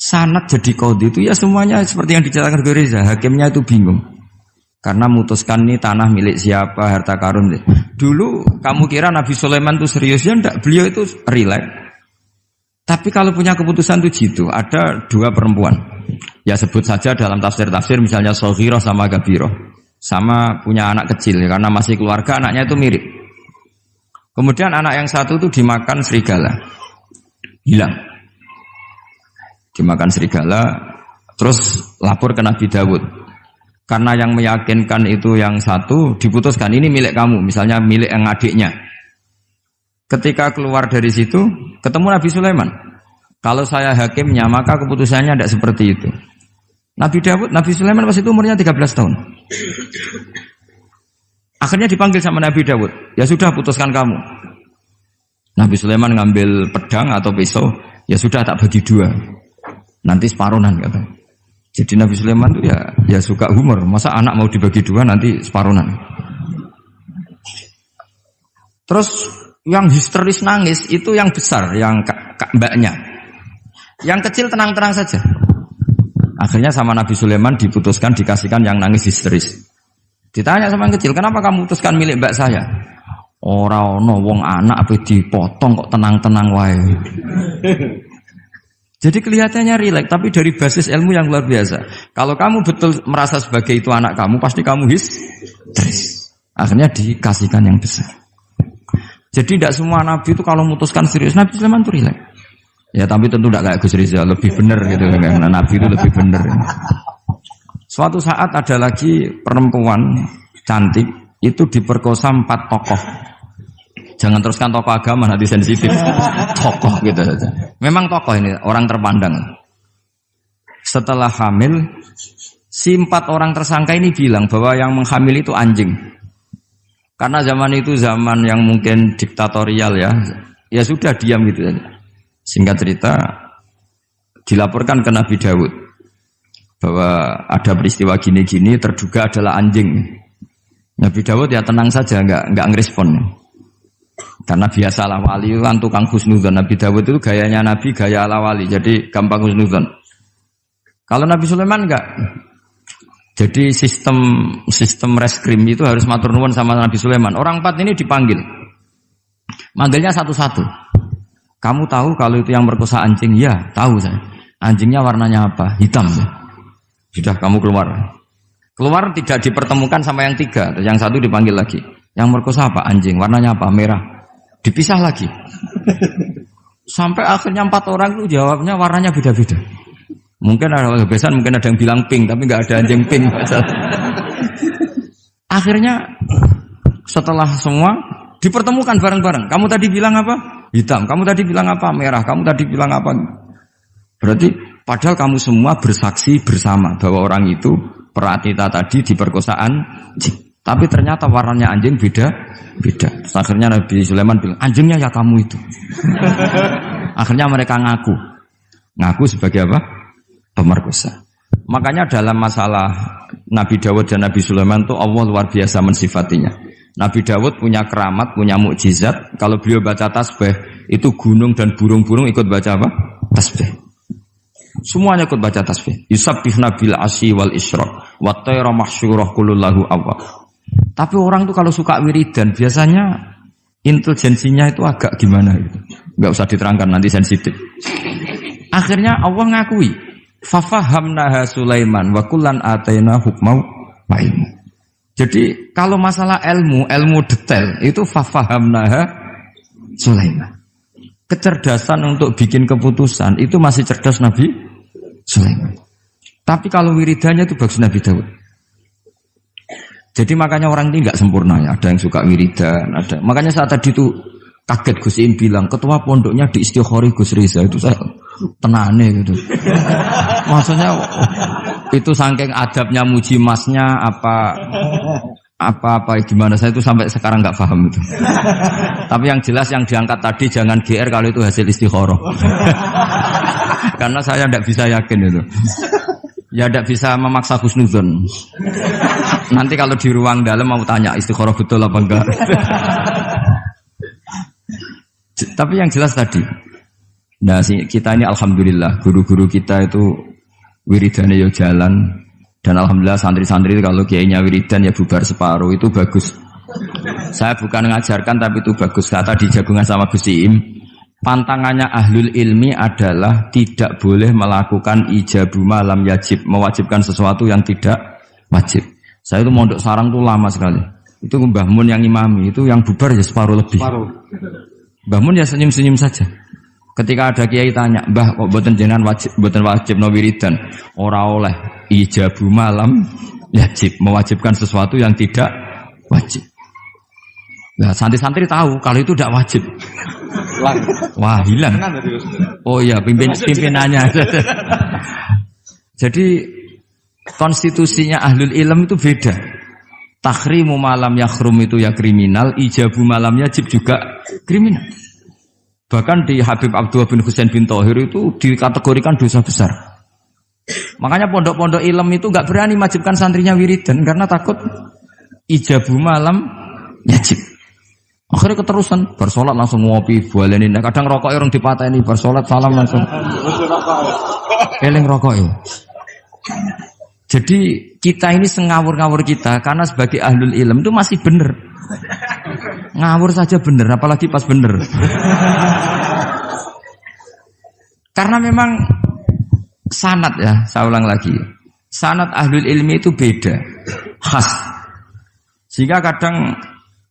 sanad jadi qadhi itu ya semuanya seperti yang diceritakan Reza, hakimnya itu bingung. Karena memutuskan ini tanah milik siapa, harta karun. Dulu kamu kira Nabi Sulaiman itu serius ya enggak, beliau itu rileks. Tapi kalau punya keputusan itu jitu, ada dua perempuan. Ya sebut saja dalam tafsir-tafsir misalnya Soghirah sama Gabiroh. Sama punya anak kecil ya, karena masih keluarga anaknya itu mirip. Kemudian anak yang satu itu dimakan serigala. Hilang. Dimakan serigala, terus lapor ke Nabi Dawud. Karena yang meyakinkan itu yang satu, diputuskan ini milik kamu, misalnya milik yang adiknya. Ketika keluar dari situ, ketemu Nabi Sulaiman. Kalau saya hakimnya, maka keputusannya tidak seperti itu. Nabi Sulaiman pas itu umurnya 13 tahun. Akhirnya dipanggil sama Nabi Dawud. Ya sudah, putuskan kamu. Nabi Sulaiman ngambil pedang atau pisau, ya sudah tak bagi dua. Nanti separuhan katanya. Jadi Nabi Sulaiman itu ya suka humor. Masa anak mau dibagi dua nanti separuhan. Terus yang histeris nangis itu yang besar, yang mbaknya. Yang kecil tenang-tenang saja. Akhirnya sama Nabi Sulaiman diputuskan dikasihkan yang nangis histeris. Ditanya sama yang kecil, kenapa kamu putuskan milik mbak saya? Ora ono wong anak apa dipotong kok tenang-tenang wae. Jadi kelihatannya rileks, tapi dari basis ilmu yang luar biasa. Kalau kamu betul merasa sebagai itu anak kamu, pasti kamu histeris. Akhirnya dikasihkan yang besar. Jadi tidak semua nabi itu kalau memutuskan serius. Nabi Sulaiman itu rileks. Ya tapi tentu tidak kayak Gus Rizal, lebih benar gitu. Karena nabi itu lebih benar. Suatu saat ada lagi perempuan cantik itu diperkosa 4 tokoh. Jangan teruskan tokoh agama, nanti sensitif. Tokoh gitu saja. Memang tokoh ini, orang terpandang. Setelah hamil, si 4 orang tersangka ini bilang bahwa yang menghamil itu anjing. Karena zaman itu zaman yang mungkin diktatorial ya. Ya sudah diam gitu saja. Singkat cerita, dilaporkan ke Nabi Dawud. Bahwa ada peristiwa gini-gini, terduga adalah anjing. Nabi Dawud ya tenang saja, enggak ngerespon. Karena biasa ala wali kan tukang husnudzon. Nabi Dawud itu gayanya Nabi, gaya ala wali. Jadi gampang husnudzon. Kalau Nabi Sulaiman enggak. Jadi sistem reskrim itu harus matur nuwun sama Nabi Sulaiman. Orang 4 ini dipanggil. Manggilnya satu-satu. Kamu tahu kalau itu yang merkosa anjing? Ya, tahu saya. Anjingnya warnanya apa? Hitam. Sudah kamu keluar. Keluar tidak dipertemukan sama yang 3. Yang satu dipanggil lagi. Yang merkosa apa? Anjing. Warnanya apa? Merah. Dipisah lagi. Sampai akhirnya 4 orang itu jawabnya warnanya beda-beda. Mungkin ada kebiasaan, mungkin ada yang bilang pink, tapi nggak ada anjing pink. Akhirnya setelah semua dipertemukan bareng-bareng. Kamu tadi bilang apa? Hitam. Kamu tadi bilang apa? Merah. Kamu tadi bilang apa? Berarti padahal kamu semua bersaksi bersama bahwa orang itu Pratita tadi diperkosaan anjing. Tapi ternyata warnanya anjing beda. Terus akhirnya Nabi Sulaiman bilang, anjingnya ya kamu itu. Akhirnya mereka ngaku sebagai apa? Pemerkosa. Makanya dalam masalah Nabi Dawud dan Nabi Sulaiman itu Allah luar biasa mensifatinya. Nabi Dawud punya keramat, punya mukjizat. Kalau beliau baca tasbih, itu gunung dan burung-burung ikut baca apa? Tasbih. Semuanya ikut baca tasbih. Yusabbihna bil asyi wal isyraq wa tayra mahsyurah kulullahu awwab. Tapi orang tuh kalau suka wiridan biasanya intelijensinya itu agak gimana gitu. Enggak usah diterangkan nanti sensitif. Akhirnya Allah ngakui, fafahamnaha Sulaiman wa kullan ataina hukmau wa ilmu. Jadi kalau masalah ilmu detail itu fafahamnaha Sulaiman. Kecerdasan untuk bikin keputusan itu masih cerdas Nabi Sulaiman. Tapi kalau wiridannya itu bagus Nabi Dawud. Jadi makanya orang ini nggak sempurna ya. Ada yang suka wiridan, ada. Makanya saat tadi itu kaget Gus Im bilang ketua pondoknya di Istighori Gus Riza itu saya tenane gitu. Maksudnya itu saking adabnya muji masnya apa gimana saya itu sampai sekarang nggak paham itu. Tapi yang jelas yang diangkat tadi jangan GR kalau itu hasil istikharah. Karena saya tidak bisa yakin itu. Ya tidak bisa memaksa husnudzon. Nanti kalau di ruang dalam mau tanya istikharah betul apa enggak. Tapi yang jelas tadi Nah, kita ini alhamdulillah guru-guru kita itu wiridane yo jalan dan alhamdulillah santri-santri itu kalau kiainya wiridan ya bubar separuh itu bagus. Saya bukan mengajarkan tapi itu bagus. Kata di jagungan sama Gus Iim, pantangannya ahlul ilmi adalah tidak boleh melakukan ijabu malam yajib, mewajibkan sesuatu yang tidak wajib. Saya itu mondok sarang tuh lama sekali. Itu Mbah Mun yang imami, itu yang bubar ya separuh lebih. Mbah Mun ya senyum-senyum saja. Ketika ada kiai tanya, "Mbah, kok boten jenengan boten wajib no wiridan?" Ora oleh ijabu malam yajib, mewajibkan sesuatu yang tidak wajib. Nah, santri-santri tahu kalau itu tidak wajib. Wah, hilang. Oh iya, pimpinannya. Jadi konstitusinya ahlul ilm itu beda. Takhrimu malam yakhrum itu ya kriminal, ijabu malam yajib juga kriminal. Bahkan di Habib Abdullah bin Husain bin Thohir itu dikategorikan dosa besar. Makanya pondok-pondok ilm itu enggak berani wajibkan santrinya wiridan karena takut ijabu malam yajib. Akhirnya keterusan, bersolat langsung ngopi, bualenin. Kadang rokok orang dipatahin, bersolat salam langsung. Eling rokok ya. Jadi kita ini sengawur-ngawur kita karena sebagai ahlul ilm itu masih benar. Ngawur saja benar, apalagi pas benar. Karena memang sanad ya, saya ulang lagi. Sanad ahlul ilmi itu beda, khas. Sehingga kadang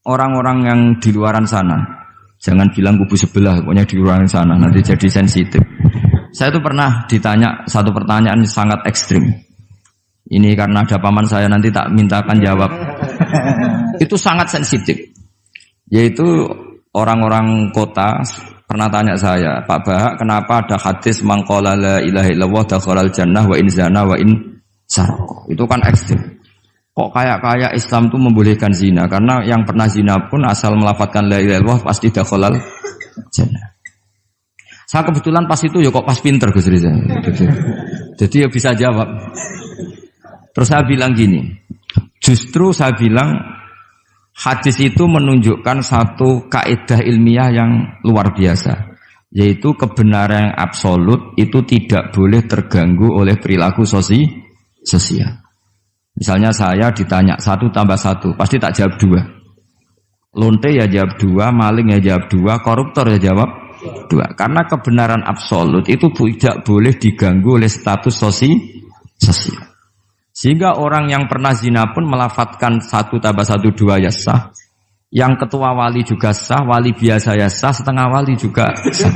orang-orang yang di luaran sana, jangan bilang kubu sebelah, pokoknya di luaran sana, nanti jadi sensitif. Saya itu pernah ditanya satu pertanyaan sangat ekstrim. Ini karena ada paman saya, nanti tak mintakan jawab. Itu sangat sensitif. Yaitu orang-orang kota pernah tanya saya, "Pak Bahak, kenapa ada hadis mangqala la ilaha illallah dakhalal jannah wa in zana wa in sarqa?" Itu kan ekstrim. Kok kayak Islam itu membolehkan zina? Karena yang pernah zina pun asal melafadzkan la ilaha illallah pasti dakhalal jannah. Saya kebetulan pas itu ya kok pas pinter Gus Riza. Jadi ya bisa jawab. Terus saya bilang gini, justru saya bilang hadis itu menunjukkan satu kaidah ilmiah yang luar biasa, yaitu kebenaran yang absolut itu tidak boleh terganggu oleh perilaku sosial. Misalnya saya ditanya 1 tambah 1, pasti tak jawab 2. Lonte ya jawab 2, maling ya jawab 2, koruptor ya jawab 2. Karena kebenaran absolut itu tidak boleh diganggu oleh status sosial. Sehingga orang yang pernah zina pun melafatkan 1 tambah 1 2 ya sah. Yang ketua wali juga sah, wali biasa ya sah, setengah wali juga sah.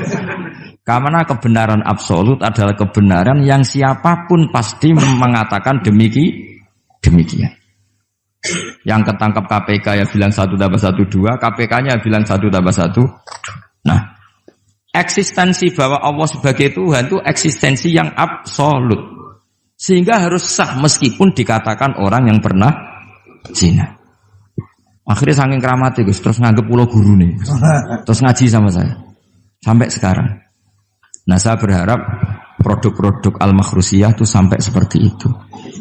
Karena kebenaran absolut adalah kebenaran yang siapapun pasti mengatakan demikian. Yang ketangkap KPK ya bilang 1 tambah 1 2, KPK-nya bilang 1 tambah 1. Nah, eksistensi bahwa Allah sebagai Tuhan itu eksistensi yang absolut. Sehingga harus sah meskipun dikatakan orang yang pernah zina. Akhirnya saking keramatnya Gus, terus nganggep pulau guru nih. Terus ngaji sama saya. Sampai sekarang. Nah, saya berharap produk-produk Al-Makhrusiyah itu sampai seperti itu.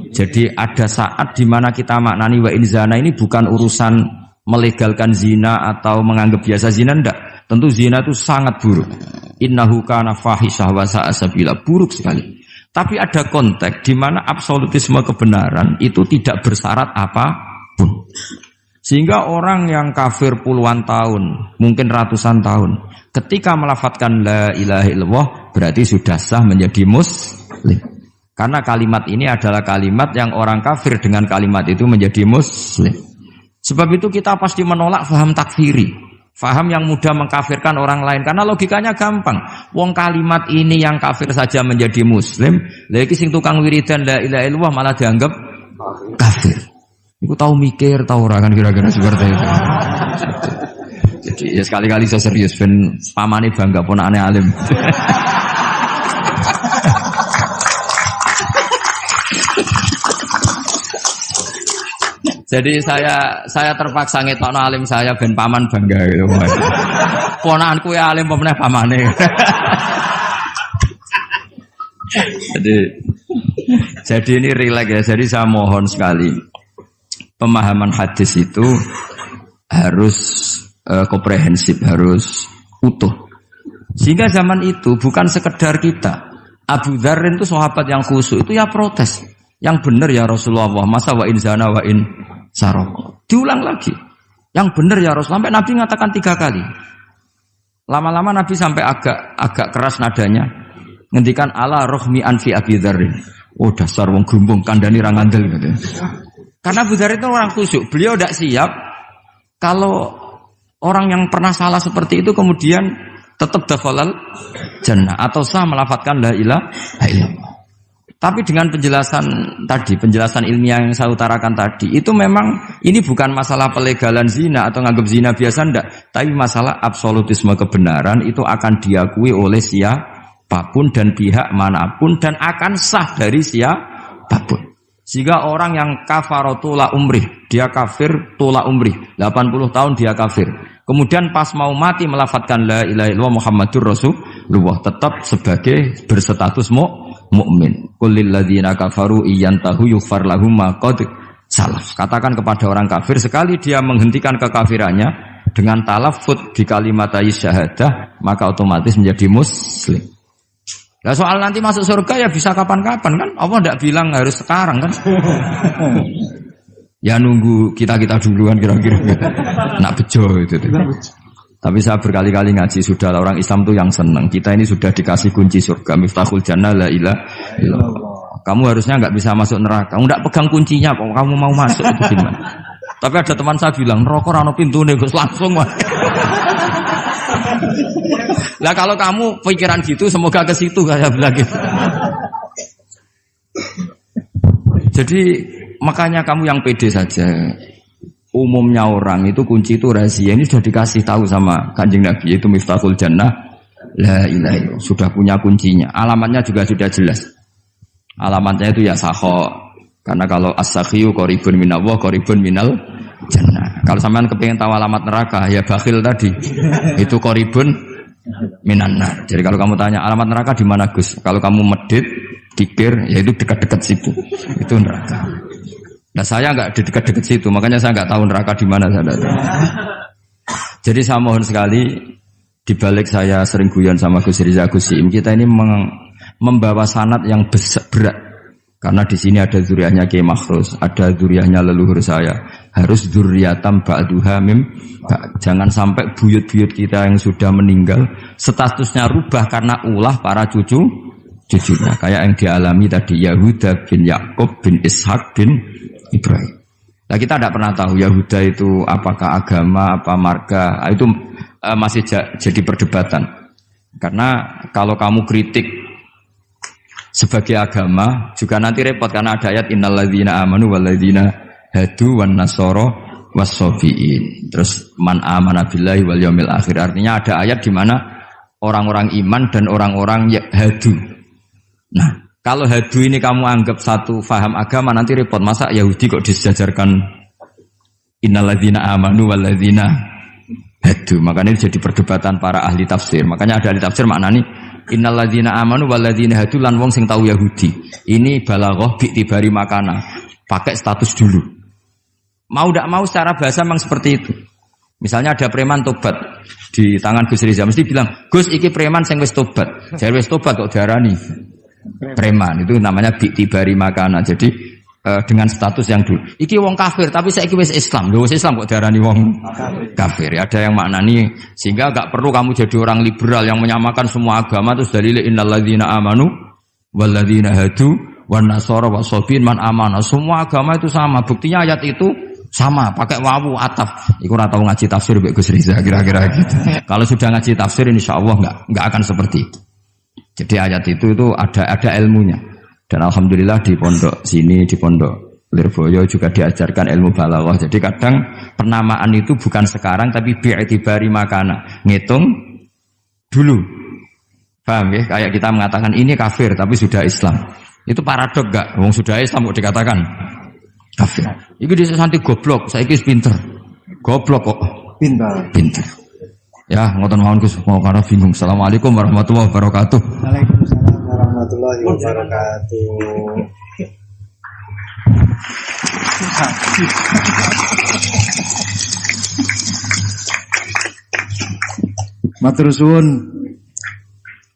Jadi ada saat di mana kita maknani wa in zina ini bukan urusan melegalkan zina atau menganggap biasa zina, enggak. Tentu zina itu sangat buruk. Innahu kana fahisyah wa sa'a sabila, buruk sekali. Tapi ada konteks di mana absolutisme kebenaran itu tidak bersyarat apapun. Sehingga orang yang kafir puluhan tahun, mungkin ratusan tahun, ketika melafadzkan la ilaha illallah berarti sudah sah menjadi muslim. Karena kalimat ini adalah kalimat yang orang kafir dengan kalimat itu menjadi muslim. Sebab itu kita pasti menolak faham takfiri, faham yang mudah mengkafirkan orang lain. Karena logikanya gampang. Wong kalimat ini yang kafir saja menjadi muslim, lagi sing tukang wiridan la ilaha illallah malah dianggap kafir. Iku tahu mikir, tahu ora kan kira-kira seperti itu. Jadi ya sekali-kali saya serius ben pamane bangga ponakane alim. Jadi saya terpaksa ngetokno alim saya ben paman bangga gitu. Ponakanku ya alim pemeneh pamane. Jadi ini rileks ya. Jadi saya mohon sekali pemahaman hadis itu harus komprehensif, harus utuh. Sehingga zaman itu bukan sekedar kita. Abu Dzar itu sahabat yang khusyuk itu ya protes. Yang benar ya Rasulullah, masa wa in zana wa in saraq. Diulang lagi. Yang benar ya Rasulullah. Sampai Nabi mengatakan 3 kali. Lama-lama Nabi sampai agak keras nadanya. Ngendikan ala rohmi anfi Abi Dzarrin. Oh dasar wong grumbung kandhani ra ngandel gitu. Karena Abu Dzar itu orang khusyuk. Beliau tidak siap kalau orang yang pernah salah seperti itu kemudian tetap dakhalal jannah atau sah melafadzkan la ilaha illallah. Tapi dengan penjelasan ilmiah yang saya utarakan tadi, itu memang ini bukan masalah pelegalan zina atau nganggap zina biasa enggak, tapi masalah absolutisme kebenaran itu akan diakui oleh siapapun dan pihak manapun dan akan sah dari siapapun. Sehingga orang yang kafaratula umrih, dia kafir tula umrih, 80 tahun dia kafir. Kemudian pas mau mati melafadzkan la ilaha illallah Muhammadur Rasulullah, tetap sebagai berstatus mukmin. Qul lil ladzina kafaru iyantahu yughfar lahum ma qad salaf. Katakan kepada orang kafir sekali dia menghentikan kekafirannya dengan talaffuz di kalimat syahadah, maka otomatis menjadi muslim. Nah soal nanti masuk surga ya bisa kapan-kapan kan? Allah tidak bilang harus sekarang kan? Ya nunggu kita duluan kira-kira nak bejo itu. Tapi saya berkali-kali ngaji sudah orang Islam tuh yang senang. Kita ini sudah dikasih kunci surga, miftahul jannah la ilaha illallah. Kamu harusnya nggak bisa masuk neraka. Kamu nggak pegang kuncinya kok kamu mau masuk itu gimana? Tapi ada teman saya bilang neraka ora ono pintune Gus langsung mah. Lah kalau kamu pikiran gitu semoga ke situ saya bilang gitu. Jadi makanya kamu yang pede saja. Umumnya orang itu kunci itu rahasia. Ini sudah dikasih tahu sama Kanjeng Nabi, yaitu miftahul jannah la ilaha illallah. Sudah punya kuncinya. Alamatnya juga sudah jelas. Alamatnya itu ya sakho. Karena kalau as-sakhiyu qaribun minallah, qaribun minal jannah. Kalau sampean kepengin tahu alamat neraka, ya bakhil tadi. Itu qaribun minan nar. Jadi kalau kamu tanya alamat neraka di mana Gus? Kalau kamu medit, dikir, ya itu dekat-dekat situ. Itu neraka. Nah saya enggak di dekat-dekat situ, makanya saya enggak tahu neraka di mana saya tahu. Jadi saya mohon sekali, di balik saya sering guyon sama Gus Riza Gusim, kita ini membawa sanad yang berat. Karena di sini ada zuriatnya Kiai Makhrus, ada zuriatnya leluhur saya. Harus zuriatam ba'duha mim. Jangan sampai buyut-buyut kita yang sudah meninggal statusnya rubah karena ulah para cucunya. Kayak yang dialami tadi Yahuda bin Yakub bin Ishak bin Ibrahim. Nah kita tidak pernah tahu Yahuda itu apakah agama, apa marga. Itu masih jadi perdebatan. Karena kalau kamu kritik sebagai agama juga nanti repot karena ada ayat innalladzina amanu walladzina hadu wan nasara wassabiin. Terus man amana billahi wal yaumil akhir. Artinya ada ayat di mana orang-orang iman dan orang-orang hadu. Nah, kalau hadu ini kamu anggap satu faham agama nanti repot. Masa Yahudi kok disejajarkan innalladzina amanu walladzina hadu. Makanya ini jadi perdebatan para ahli tafsir. Makanya ada ahli tafsir maknanya innalladzina amanu walladzina hadu lan wong sing tau Yahudi. Ini balaghah bi'tibari makana. Pakai status dulu. Mau tidak mau secara bahasa memang seperti itu. Misalnya ada preman tobat di tangan Gus Riza mesti bilang, "Gus iki preman sing wis tobat." Jare wis tobat kok diarani preman. Itu namanya bi'tibari makana. Jadi dengan status yang dulu. Iki wong kafir tapi saiki wis Islam. Lho wis Islam kok diarani wong kafir. Ya, ada yang maknani sehingga enggak perlu kamu jadi orang liberal yang menyamakan semua agama terus dalil innalladzina amanu walladzina hadu wan nasara wasabiin man amana. Semua agama itu sama. Buktinya ayat itu sama, pakai wawu ataf. Iku ora tau ngaji tafsir Mbak Gus Riza kira-kira gitu. Kalau sudah ngaji tafsir insyaallah enggak akan seperti itu. Jadi ayat itu ada ilmunya. Dan alhamdulillah di pondok sini, di pondok Lirboyo juga diajarkan ilmu balaghah. Jadi kadang penamaan itu bukan sekarang tapi bi'tibari makana. Ngitung dulu. Paham ya? Kayak kita mengatakan ini kafir tapi sudah Islam. Itu paradok enggak? Wong sudah Islam kok dikatakan kafir. Iki dhisik santi goblok, saiki wis pinter. Goblok kok pinter. Ya, ngoten mawon Gus, mau karena bingung. Assalamualaikum warahmatullahi wabarakatuh. Waalaikumsalam warahmatullahi wabarakatuh. Matur suwun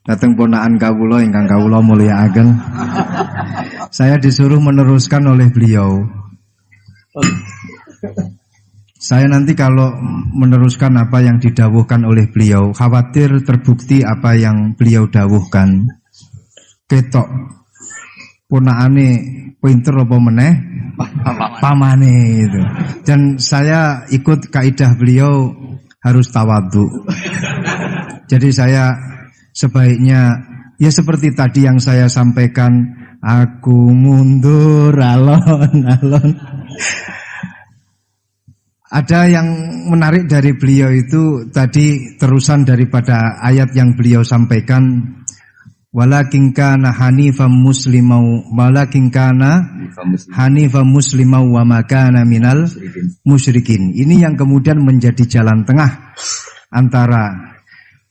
Dateng ponakan kawula ingkang kawula mulyakaken. Saya disuruh meneruskan oleh beliau. Saya nanti kalau meneruskan apa yang didawuhkan oleh beliau, khawatir terbukti apa yang beliau dawuhkan. Ketok ponakane pinter apa meneh pamane itu. Dan saya ikut kaidah beliau harus tawadhu. Jadi saya sebaiknya ya seperti tadi yang saya sampaikan, aku mundur alon-alon. Ada yang menarik dari beliau itu tadi terusan daripada ayat yang beliau sampaikan, walakin kana hanifan muslimau wa ma kana minal musyrikin. Ini yang kemudian menjadi jalan tengah antara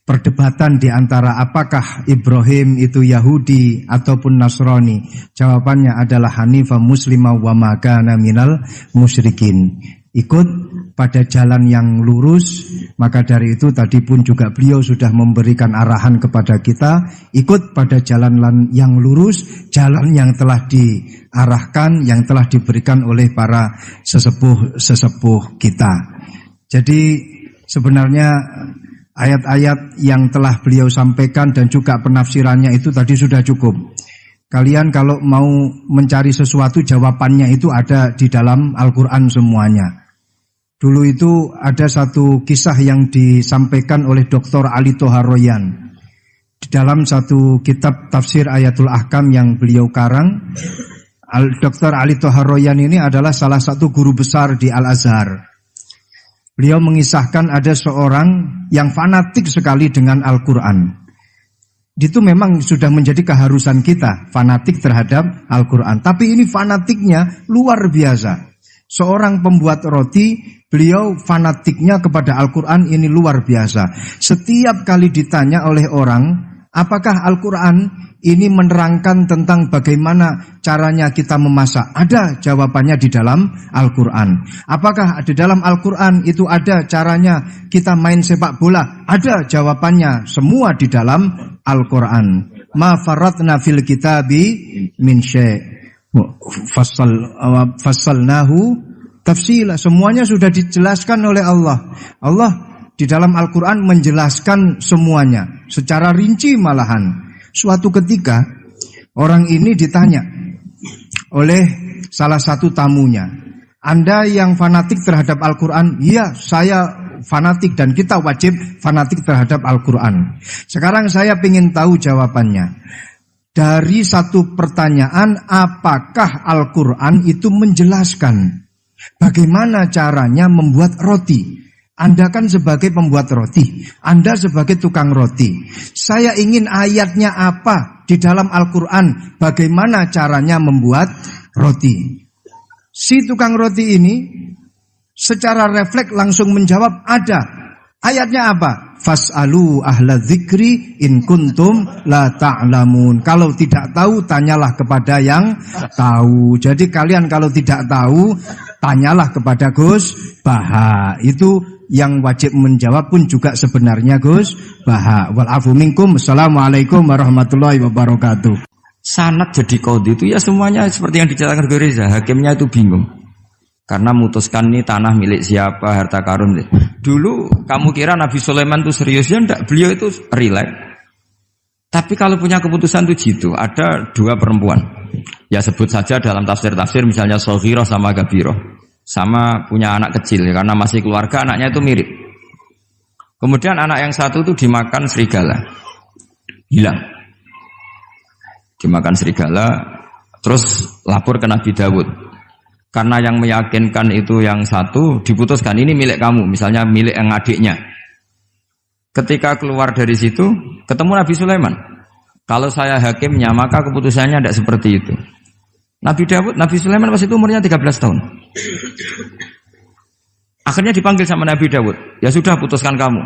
perdebatan di antara apakah Ibrahim itu Yahudi ataupun Nasrani. Jawabannya adalah hanifan muslimau wa ma kana minal musyrikin. Ikut pada jalan yang lurus. Maka dari itu tadi pun juga beliau sudah memberikan arahan kepada kita, ikut pada jalan yang lurus, jalan yang telah diarahkan, yang telah diberikan oleh para sesepuh kita. Jadi sebenarnya ayat-ayat yang telah beliau sampaikan dan juga penafsirannya itu tadi sudah cukup. Kalian kalau mau mencari sesuatu, jawabannya itu ada di dalam Al-Quran semuanya. Dulu itu ada satu kisah yang disampaikan oleh Dr. Ali Toharoyan di dalam satu kitab tafsir Ayatul Ahkam yang beliau karang. Dr. Ali Toharoyan ini adalah salah satu guru besar di Al-Azhar. Beliau mengisahkan ada seorang yang fanatik sekali dengan Al-Quran. Itu memang sudah menjadi keharusan kita, fanatik terhadap Al-Quran. Tapi ini fanatiknya luar biasa. Seorang pembuat roti, beliau fanatiknya kepada Al-Quran ini luar biasa. Setiap kali ditanya oleh orang, apakah Al-Quran ini menerangkan tentang bagaimana caranya kita memasak? Ada jawabannya di dalam Al-Quran. Apakah di dalam Al-Quran itu ada caranya kita main sepak bola? Ada jawabannya, semua di dalam Al-Quran. Ma faratna fil kitabi min syai'. Fassalnahu tafsila. Semuanya sudah dijelaskan oleh Allah. Allah di dalam Al-Quran menjelaskan semuanya secara rinci malahan. Suatu ketika orang ini ditanya oleh salah satu tamunya, Anda yang fanatik terhadap Al-Quran? Iya, saya fanatik dan kita wajib fanatik terhadap Al-Quran. Sekarang saya ingin tahu jawabannya. Dari satu pertanyaan, apakah Al-Quran itu menjelaskan bagaimana caranya membuat roti? Anda kan sebagai pembuat roti, Anda sebagai tukang roti. Saya ingin ayatnya apa di dalam Al-Quran, bagaimana caranya membuat roti. Si tukang roti ini secara refleks langsung menjawab, ada. Ayatnya apa? Fas'alu ahla dzikri in kuntum la ta'lamun. Kalau tidak tahu, tanyalah kepada yang tahu. Jadi kalian kalau tidak tahu, tanyalah kepada Gus Baha. Itu yang wajib menjawab pun juga sebenarnya Gus Baha. Wal afu minkum. Assalamualaikum warahmatullahi wabarakatuh. Sanad jadi qadhi itu ya semuanya seperti yang diceritakan Gus Reza. Hakimnya itu bingung. Karena memutuskan ini tanah milik siapa, harta karun. Dulu kamu kira Nabi Sulaiman itu serius, ya enggak, beliau itu rileks. Tapi kalau punya keputusan itu jitu. Ada dua perempuan, ya sebut saja dalam tafsir-tafsir misalnya Soghirah sama Gabiroh, sama punya anak kecil ya, karena masih keluarga anaknya itu mirip. Kemudian anak yang satu itu dimakan serigala, hilang. Dimakan serigala, terus lapor ke Nabi Dawud. Karena yang meyakinkan itu yang satu, diputuskan ini milik kamu, misalnya milik yang adiknya. Ketika keluar dari situ, ketemu Nabi Sulaiman. Kalau saya hakimnya, maka keputusannya tidak seperti itu. Nabi Sulaiman pas itu umurnya 13 tahun. Akhirnya dipanggil sama Nabi Dawud. Ya sudah, putuskan kamu.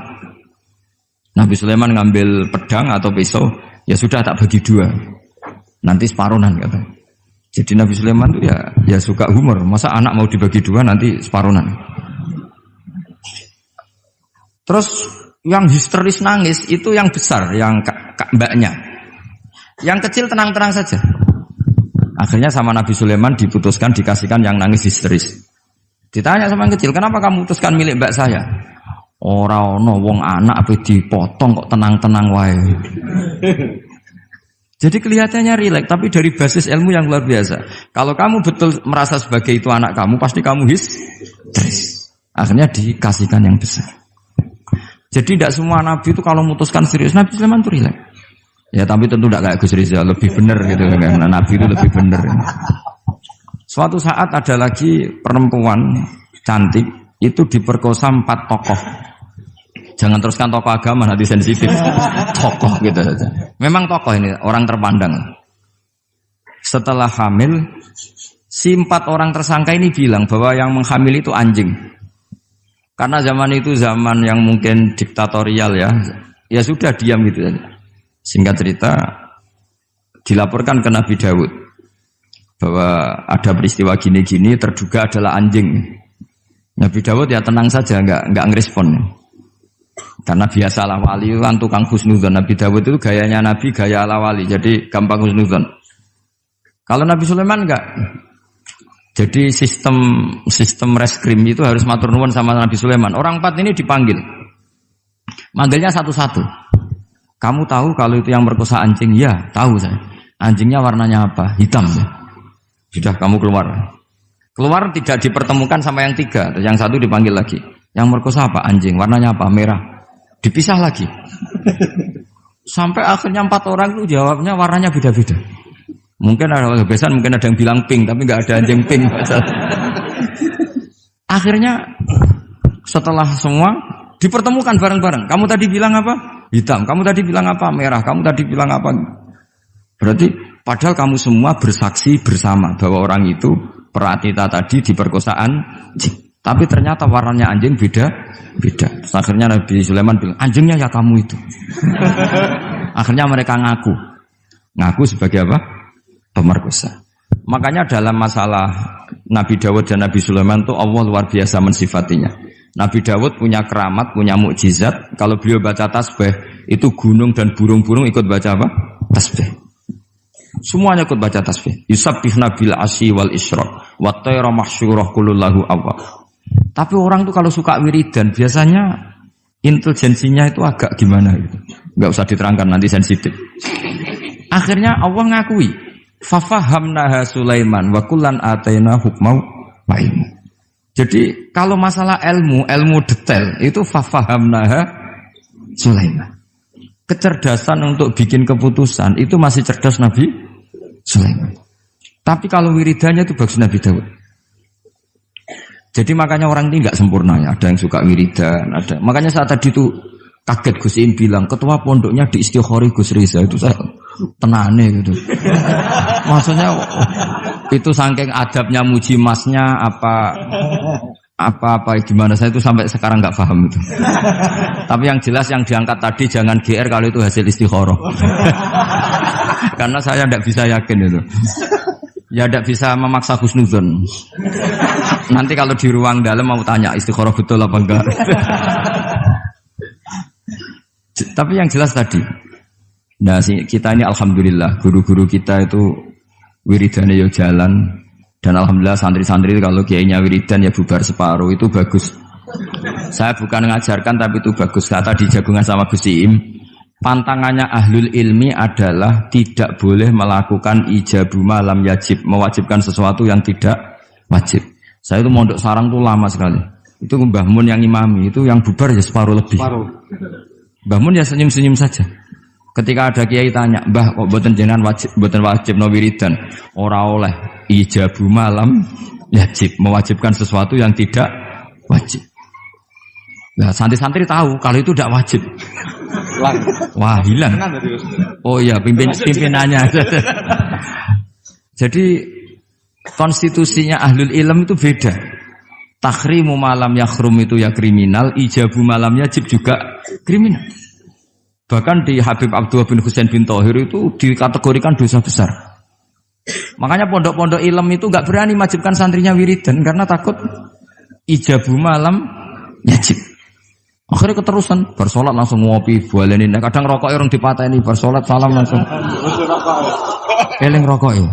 Nabi Sulaiman ngambil pedang atau pisau, ya sudah tak bagi dua. Nanti separuhan katanya. Jadi Nabi Sulaiman itu ya suka humor. Masa anak mau dibagi dua nanti separuhan. Terus yang histeris nangis itu yang besar, yang mbaknya. Yang kecil tenang-tenang saja. Akhirnya sama Nabi Sulaiman diputuskan dikasihkan yang nangis histeris. Ditanya sama yang kecil, kenapa kamu putuskan milik mbak saya? Ora ono wong anak apa dipotong kok tenang-tenang wae. Jadi kelihatannya rileks, tapi dari basis ilmu yang luar biasa. Kalau kamu betul merasa sebagai itu anak kamu, pasti kamu histeris. Akhirnya dikasihkan yang besar. Jadi tidak semua nabi itu kalau memutuskan serius, Nabi Sulaiman itu rileks. Ya tapi tentu tidak kayak Gus Rizal, lebih benar gitu kan. Nabi itu lebih benar. Suatu saat ada lagi perempuan cantik itu diperkosa 4 tokoh. Jangan teruskan tokoh agama, nanti sensitif. Tokoh gitu saja. Memang tokoh ini orang terpandang. Setelah hamil, si 4 orang tersangka ini bilang bahwa yang menghamil itu anjing. Karena zaman itu zaman yang mungkin diktatorial ya. Ya sudah diam gitu saja. Singkat cerita dilaporkan ke Nabi Dawud bahwa ada peristiwa gini-gini terduga adalah anjing. Nabi Dawud ya tenang saja, enggak ngerespon. Karena biasa ala wali kan tukang husnudzon. Nabi Dawud itu gayanya Nabi, gaya ala wali. Jadi gampang husnudzon. Kalau Nabi Sulaiman enggak. Jadi sistem reskrim itu harus matur nuwun sama Nabi Sulaiman. Orang 4 ini dipanggil. Manggilnya satu-satu. Kamu tahu kalau itu yang merkosa anjing? Ya, tahu saya. Anjingnya warnanya apa? Hitam. Sudah, kamu keluar. Keluar tidak dipertemukan sama yang 3. Yang 1 dipanggil lagi. Yang merkosa apa? Anjing. Warnanya apa? Merah. Dipisah lagi. Sampai akhirnya 4 orang itu jawabnya warnanya beda-beda. Mungkin ada kebiasaan, mungkin ada yang bilang pink, tapi nggak ada anjing pink. Akhirnya setelah semua dipertemukan bareng-bareng. Kamu tadi bilang apa? Hitam. Kamu tadi bilang apa? Merah. Kamu tadi bilang apa? Berarti padahal kamu semua bersaksi bersama bahwa orang itu Pratita tadi diperkosaan anjing. Tapi ternyata warnanya anjing beda. Terus akhirnya Nabi Sulaiman bilang, anjingnya ya kamu itu. Akhirnya mereka ngaku sebagai apa? Pemerkosa. Makanya dalam masalah Nabi Dawud dan Nabi Sulaiman itu Allah luar biasa mensifatinya. Nabi Dawud punya keramat, punya mukjizat. Kalau beliau baca tasbih, itu gunung dan burung-burung ikut baca apa? Tasbih. Semuanya ikut baca tasbih. Yusabbihna bil asyi wal isyraq wa tayra mahsyurah kulullahu awwab. Tapi orang tuh kalau suka wiridan biasanya intelijensinya itu agak gimana gitu. Enggak usah diterangkan nanti sensitif. Akhirnya Allah ngakui, fafahamnaha Sulaiman wa kullan ataina hukmau wa ilmu. Jadi kalau masalah ilmu detail itu fafahamnaha Sulaiman. Kecerdasan untuk bikin keputusan itu masih cerdas Nabi Sulaiman. Tapi kalau wiridannya itu bagus Nabi Dawud. Jadi makanya orang ini nggak sempurna ya. Ada yang suka wiridan, ada. Makanya saat tadi itu kaget Gus Im bilang ketua pondoknya di Istighori Gus Riza itu saya tenane gitu. Maksudnya itu saking adabnya muji masnya apa gimana saya itu sampai sekarang nggak paham itu. Tapi yang jelas yang diangkat tadi jangan GR kalau itu hasil istikharah. Karena saya tidak bisa yakin itu. Ya tidak bisa memaksa husnudzon. Nanti kalau di ruang dalam mau tanya istikharah betul apa enggak. Tapi yang jelas tadi. Nah, kita ini alhamdulillah guru-guru kita itu wiridannya ya jalan. Dan alhamdulillah santri-santri itu kalau kiainya wiridan ya bubar separuh itu bagus. Saya bukan mengajarkan tapi itu bagus. Kata di jagungan sama Gus Im, pantangannya ahlul ilmi adalah tidak boleh melakukan ijabu malam yajib, mewajibkan sesuatu yang tidak wajib. Saya itu mondok sarang tuh lama sekali. Itu Mbah Mun yang imami, itu yang bubar ya separuh lebih. Mbah Mun ya senyum-senyum saja. Ketika ada kiai tanya, "Mbah, kok boten jenengan wajib no wiridan?" Ora oleh ijabu malam yajib, mewajibkan sesuatu yang tidak wajib. Nah, santri-santri tahu kalau itu tidak wajib. Wah, hilang. Oh iya, pimpinannya. Jadi konstitusinya ahlul ilm itu beda. Takhrimu malam yakhrum itu ya kriminal, ijabu malam yajib juga kriminal. Bahkan di Habib Abdullah bin Husain bin Thohir itu dikategorikan dosa besar. Makanya pondok-pondok ilm itu enggak berani wajibkan santrinya wiridan karena takut ijabu malam yajib. Akhirnya keterusan, bersolat langsung ngopi, bualenin. Kadang rokok orang dipateni, bersolat salam langsung. Eling rokok ya.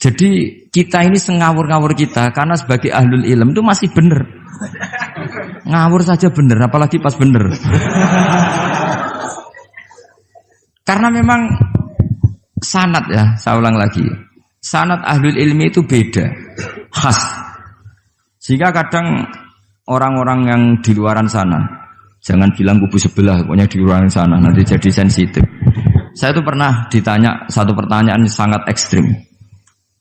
Jadi kita ini sengawur-ngawur kita karena sebagai ahlul ilm itu masih bener. Ngawur saja bener, apalagi pas bener. Karena memang sanad ya, saya ulang lagi. Sanad ahlul ilmi itu beda, khas. Sehingga kadang orang-orang yang di luaran sana, jangan bilang kubu sebelah, pokoknya di luaran sana, nanti jadi sensitif. Saya itu pernah ditanya satu pertanyaan sangat ekstrim.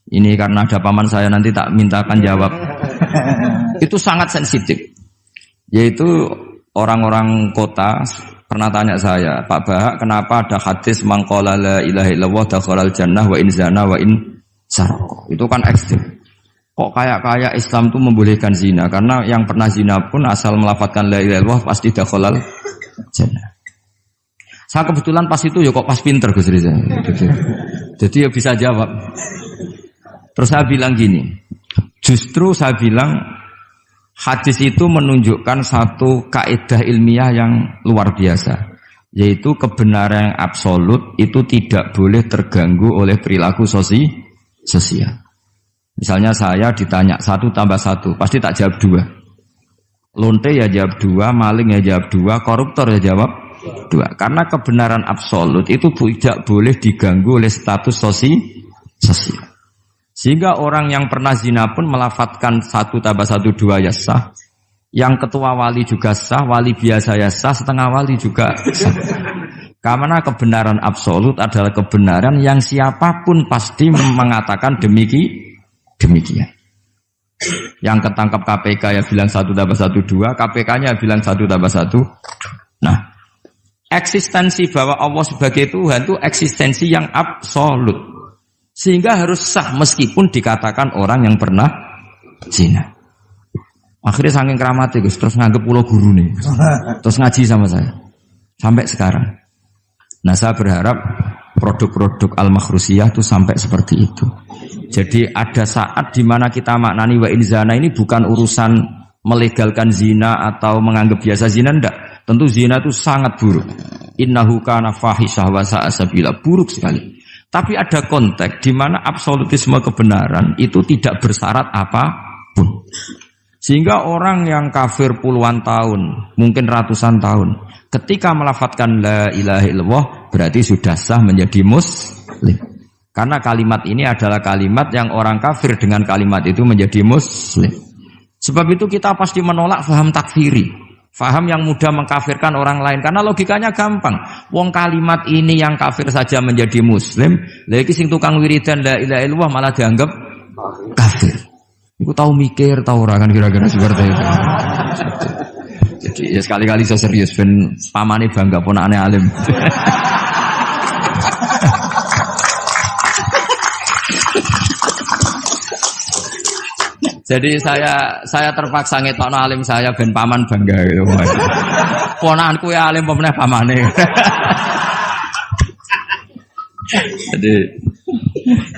Ini karena ada paman saya, nanti tak mintakan jawab. Itu sangat sensitif. Yaitu orang-orang kota pernah tanya saya, Pak Bahak, kenapa ada hadis mangqala la ilaha illallah dakhalal jannah wa in zana wa in sarqa. Itu kan ekstrim. Kok kayak Islam itu membolehkan zina? Karena yang pernah zina pun asal melafadzkan la ilaha illallah pasti dakhalal jannah. Saya kebetulan pas itu ya kok pas pinter Gus Riza. Jadi ya bisa jawab. Terus saya bilang gini, justru saya bilang hadis itu menunjukkan satu kaidah ilmiah yang luar biasa, yaitu kebenaran yang absolut itu tidak boleh terganggu oleh perilaku sosial. Misalnya saya ditanya 1 tambah 1, pasti tak jawab 2. Lonte ya jawab 2, maling ya jawab 2, koruptor ya jawab 2. Karena kebenaran absolut itu tidak boleh diganggu oleh status sosial. Sehingga orang yang pernah zina pun melafatkan 1 tambah 1 2 ya sah. Yang ketua wali juga sah, wali biasa ya sah, setengah wali juga sah. Karena kebenaran absolut adalah kebenaran yang siapapun pasti mengatakan demikian. Yang ketangkap KPK ya bilang 1 tambah 1 2, KPK-nya bilang 1 tambah 1. Nah, eksistensi bahwa Allah sebagai Tuhan itu eksistensi yang absolut. Sehingga harus sah meskipun dikatakan orang yang pernah zina. Akhirnya saking keramatnya Gus, terus nganggep pulau guru nih. Terus ngaji sama saya. Sampai sekarang. Nah, saya berharap produk-produk Al-Makhrusiyah itu sampai seperti itu. Jadi ada saat di mana kita maknani wa in zina ini bukan urusan melegalkan zina atau menganggap biasa zina, enggak. Tentu zina itu sangat buruk. Innahu kana fahisyah wa sa'a sabila, buruk sekali. Tapi ada konteks di mana absolutisme kebenaran itu tidak bersyarat apapun. Sehingga orang yang kafir puluhan tahun, mungkin ratusan tahun, ketika melafadzkan la ilaha illallah berarti sudah sah menjadi muslim. Karena kalimat ini adalah kalimat yang orang kafir dengan kalimat itu menjadi muslim. Sebab itu kita pasti menolak faham takfiri, faham yang mudah mengkafirkan orang lain. Karena logikanya gampang. Wong kalimat ini yang kafir saja menjadi muslim, lagi sing tukang wiridan la ilaha illallah malah dianggap kafir. Iku tahu mikir, tahu ora kan kira-kira seperti itu. Jadi ya sekali-kali saya serius ben pamane bangga ponakane alim. Jadi saya terpaksa ngetokno alim saya ben paman bangga gitu. Ponakanku ya alim pemeneh pamane.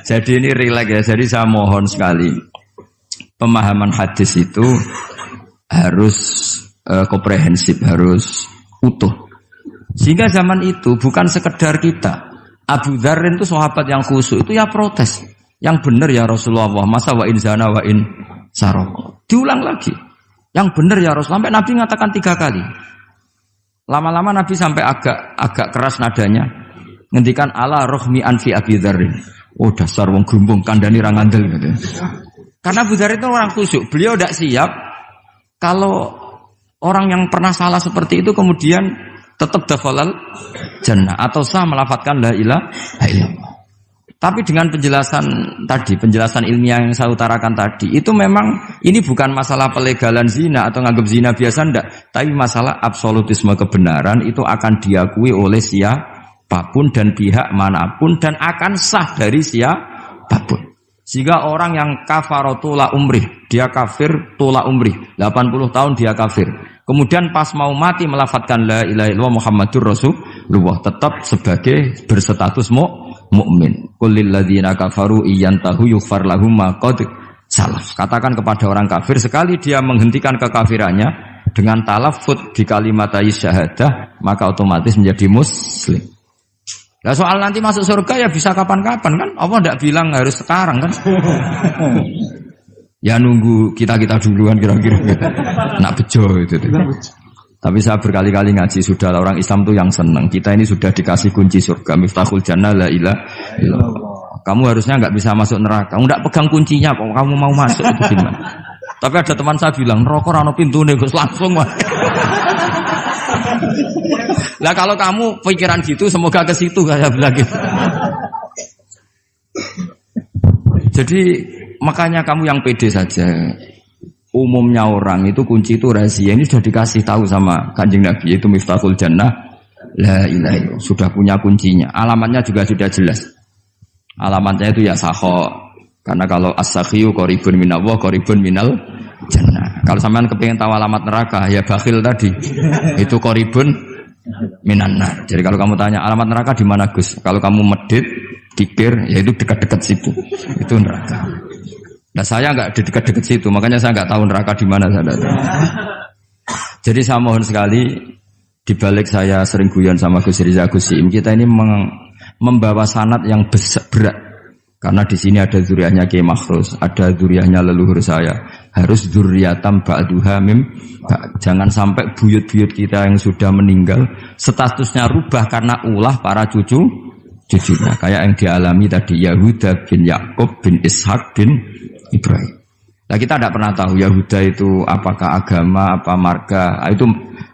Jadi ini rileks ya. Jadi saya mohon sekali pemahaman hadis itu harus komprehensif, harus utuh. Sehingga zaman itu bukan sekedar kita. Abu Dzar itu sahabat yang khusyuk itu ya protes. Yang benar ya Rasulullah, masa wa in zana wa in saraq. Diulang lagi. Yang benar ya Rasulullah. Sampai Nabi mengatakan 3 kali. Lama-lama Nabi sampai agak keras nadanya. Ngendikan ala rohmi anfi Abi Dzarrin. Oh dasar wong grumbung kandhani ra ngandel gitu. Karena Abu Dzar itu orang khusyuk. Beliau tidak siap kalau orang yang pernah salah seperti itu kemudian tetap dakhalal jannah atau sah melafadzkan la ilaha illallah. Tapi dengan penjelasan ilmiah yang saya utarakan tadi, itu memang ini bukan masalah pelegalan zina atau nganggap zina biasa, enggak. Tapi masalah absolutisme kebenaran itu akan diakui oleh siapapun dan pihak manapun dan akan sah dari siapapun. Sehingga orang yang kafaratula umrih, dia kafir tula umrih, 80 tahun dia kafir. Kemudian pas mau mati melafadzkan la ilaha illallah Muhammadur Rasulullah, tetap sebagai berstatus mukmin. Qul lil ladzina kafaru iyantahu yughfar lahum ma qad salaf. Katakan kepada orang kafir sekali dia menghentikan kekafirannya, dengan talaffuz di kalimat syahadah maka otomatis menjadi muslim. Nah soal nanti masuk surga ya bisa kapan-kapan kan? Allah tidak bilang harus sekarang kan? Ya nunggu kita duluan kira-kira gitu. Nak bejo itu. Tapi saya berkali-kali ngaji sudah orang Islam tuh yang senang. Kita ini sudah dikasih kunci surga, miftahul jannah la ilaha illallah. Kamu harusnya nggak bisa masuk neraka. Kamu nggak pegang kuncinya kok. Kamu mau masuk itu gimana? Tapi ada teman saya bilang, neraka rano pintu nih, Gus langsung mah. Lah kalau kamu pikiran gitu, semoga ke situ saya bilang gitu. Jadi makanya kamu yang pede saja. Umumnya orang itu kunci itu rahasia. Ini sudah dikasih tahu sama Kanjeng Nabi, yaitu miftahul jannah la ilaha illallah. Sudah punya kuncinya. Alamatnya juga sudah jelas. Alamatnya itu ya sakho. Karena kalau as-sakhiyu qaribun minallah, qaribun minal jannah. Kalau sampean kepengin tahu alamat neraka, ya bakhil tadi. Itu qaribun minan nar. Jadi kalau kamu tanya alamat neraka di mana Gus? Kalau kamu medit, kikir, ya itu dekat-dekat situ. Itu neraka. Nah saya nggak di dekat-dekat situ, makanya saya nggak tahu neraka di mana saya tahu. Jadi saya mohon sekali, dibalik saya sering guyon sama Gus Riza Gusim, kita ini membawa sanad yang berat, karena di sini ada zuriatnya Kiai Makhrus, ada zuriatnya leluhur saya, harus zuriatam ba'duha mim. Jangan sampai buyut-buyut kita yang sudah meninggal statusnya rubah karena ulah para cucunya, kayak yang dialami tadi Yahuda bin Yakub bin Ishak bin Ibrahim. Nah kita tidak pernah tahu Yahuda itu apakah agama, apa marga, itu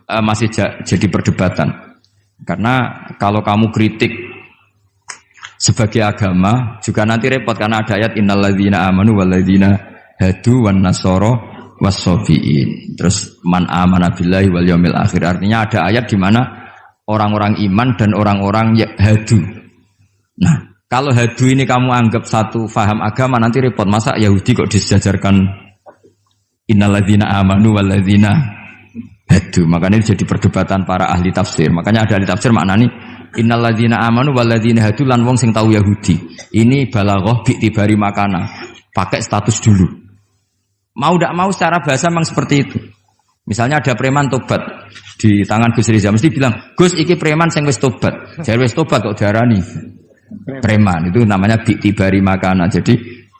masih jadi perdebatan. Karena kalau kamu kritik sebagai agama juga nanti repot karena ada ayat innalladzina amanu walladzina hadu wan nasara was-sabiin. Terus man amana billahi wal yaumil akhir. Artinya ada ayat di mana orang-orang iman dan orang-orang hadu. Nah, kalau hadu ini kamu anggap satu faham agama nanti repot. Masa Yahudi kok disejajarkan innalladzina amanu walladzina hadu. Makanya ini jadi perdebatan para ahli tafsir. Makanya ada ahli tafsir maknanya innalladzina amanu walladzina hadu lan wong sing tahu Yahudi. Ini balaghah bi'tibari makana. Pakai status dulu. Mau tidak mau secara bahasa memang seperti itu. Misalnya ada preman tobat di tangan Gus Riza mesti bilang, "Gus iki preman sing wis tobat." Jare wis tobat kok diarani preman, itu namanya bi'tibari makana. Jadi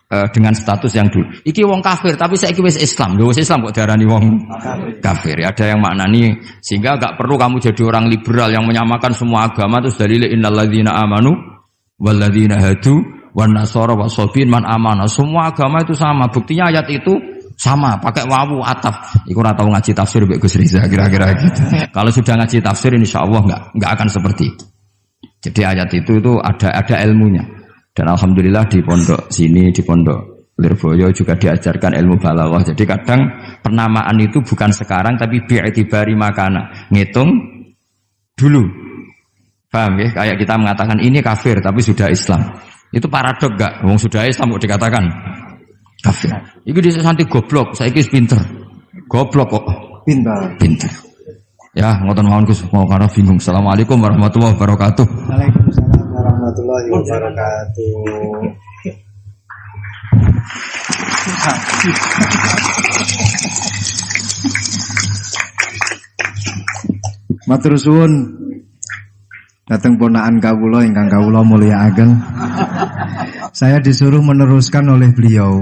dengan status yang dulu. Iki wong kafir tapi saiki wis Islam. Lho wis Islam kok diarani wong kafir. Ya, ada yang maknani sehingga enggak perlu kamu jadi orang liberal yang menyamakan semua agama terus dalil innalladzina amanu walladzina hadu wan nasara wasabiin man amana. Semua agama itu sama. Buktinya ayat itu sama, pakai wawu ataf. Iku ora tau ngaji tafsir Mbak Gus Riza kira-kira gitu. Kalau sudah ngaji tafsir insyaallah enggak akan seperti itu. Jadi ayat itu ada ilmunya. Dan alhamdulillah di pondok sini, di pondok Lirboyo juga diajarkan ilmu balaghah. Jadi kadang penamaan itu bukan sekarang tapi bi'tibari makana. Ngitung dulu. Paham ya? Kayak kita mengatakan ini kafir tapi sudah Islam. Itu paradok enggak? Wong sudah Islam kok dikatakan kafir. Iki dhisik santi goblok, saiki wis pinter. Goblok kok pinter. Ya, ngoten mawon Gus, mau karena bingung. Assalamualaikum warahmatullahi wabarakatuh. Waalaikumsalam warahmatullahi wabarakatuh. Matur suwun dateng ponakan kawula ingkang kawula mulyakaken. Saya disuruh meneruskan oleh beliau.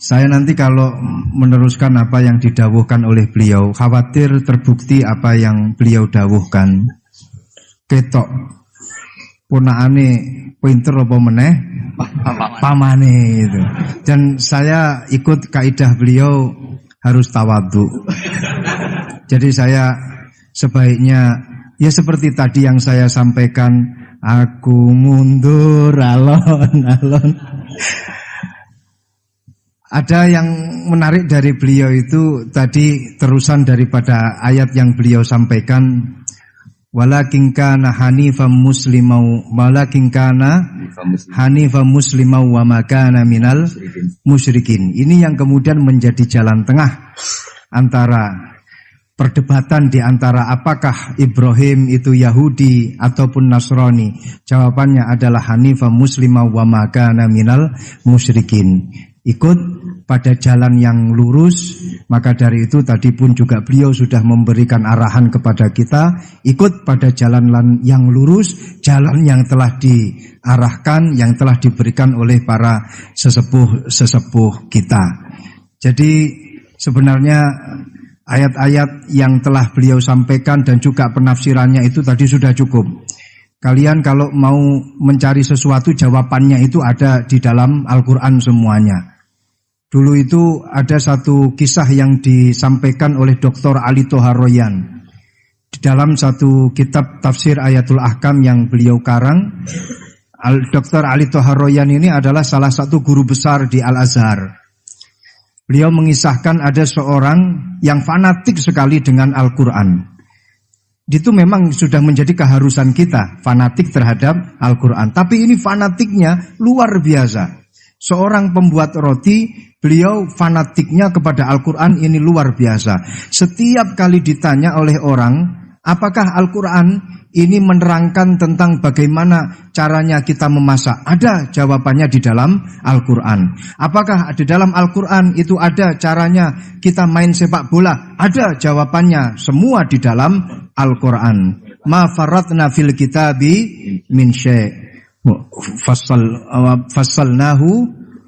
Saya nanti kalau meneruskan apa yang didawuhkan oleh beliau, khawatir terbukti apa yang beliau dawuhkan. Ketok ponakane pinter apa meneh pamane itu. Dan saya ikut kaidah beliau harus tawadhu. Jadi saya sebaiknya ya seperti tadi yang saya sampaikan, aku mundur alon-alon. Ada yang menarik dari beliau itu tadi terusan daripada ayat yang beliau sampaikan, walakin kana hanifan muslimau wa ma kana minal musyrikin. Ini yang kemudian menjadi jalan tengah antara perdebatan di antara apakah Ibrahim itu Yahudi ataupun Nasrani. Jawabannya adalah hanifan muslimau wa ma kana minal musyrikin. Ikut pada jalan yang lurus. Maka dari itu tadi pun juga beliau sudah memberikan arahan kepada kita, ikut pada jalan yang lurus, jalan yang telah diarahkan, yang telah diberikan oleh para sesepuh kita. Jadi sebenarnya ayat-ayat yang telah beliau sampaikan dan juga penafsirannya itu tadi sudah cukup. Kalian kalau mau mencari sesuatu, jawabannya itu ada di dalam Al-Quran semuanya. Dulu itu ada satu kisah yang disampaikan oleh Dr. Ali Toharoyan di dalam satu kitab tafsir Ayatul Ahkam yang beliau karang. Dr. Ali Toharoyan ini adalah salah satu guru besar di Al-Azhar. Beliau mengisahkan ada seorang yang fanatik sekali dengan Al-Quran. Itu memang sudah menjadi keharusan kita, fanatik terhadap Al-Quran. Tapi ini fanatiknya luar biasa. Seorang pembuat roti, beliau fanatiknya kepada Al-Quran ini luar biasa. Setiap kali ditanya oleh orang, apakah Al-Quran ini menerangkan tentang bagaimana caranya kita memasak? Ada jawabannya di dalam Al-Quran. Apakah di dalam Al-Quran itu ada caranya kita main sepak bola? Ada jawabannya, semua di dalam Al-Quran. Ma faratna fil kitabi min syai'. Fassalnahu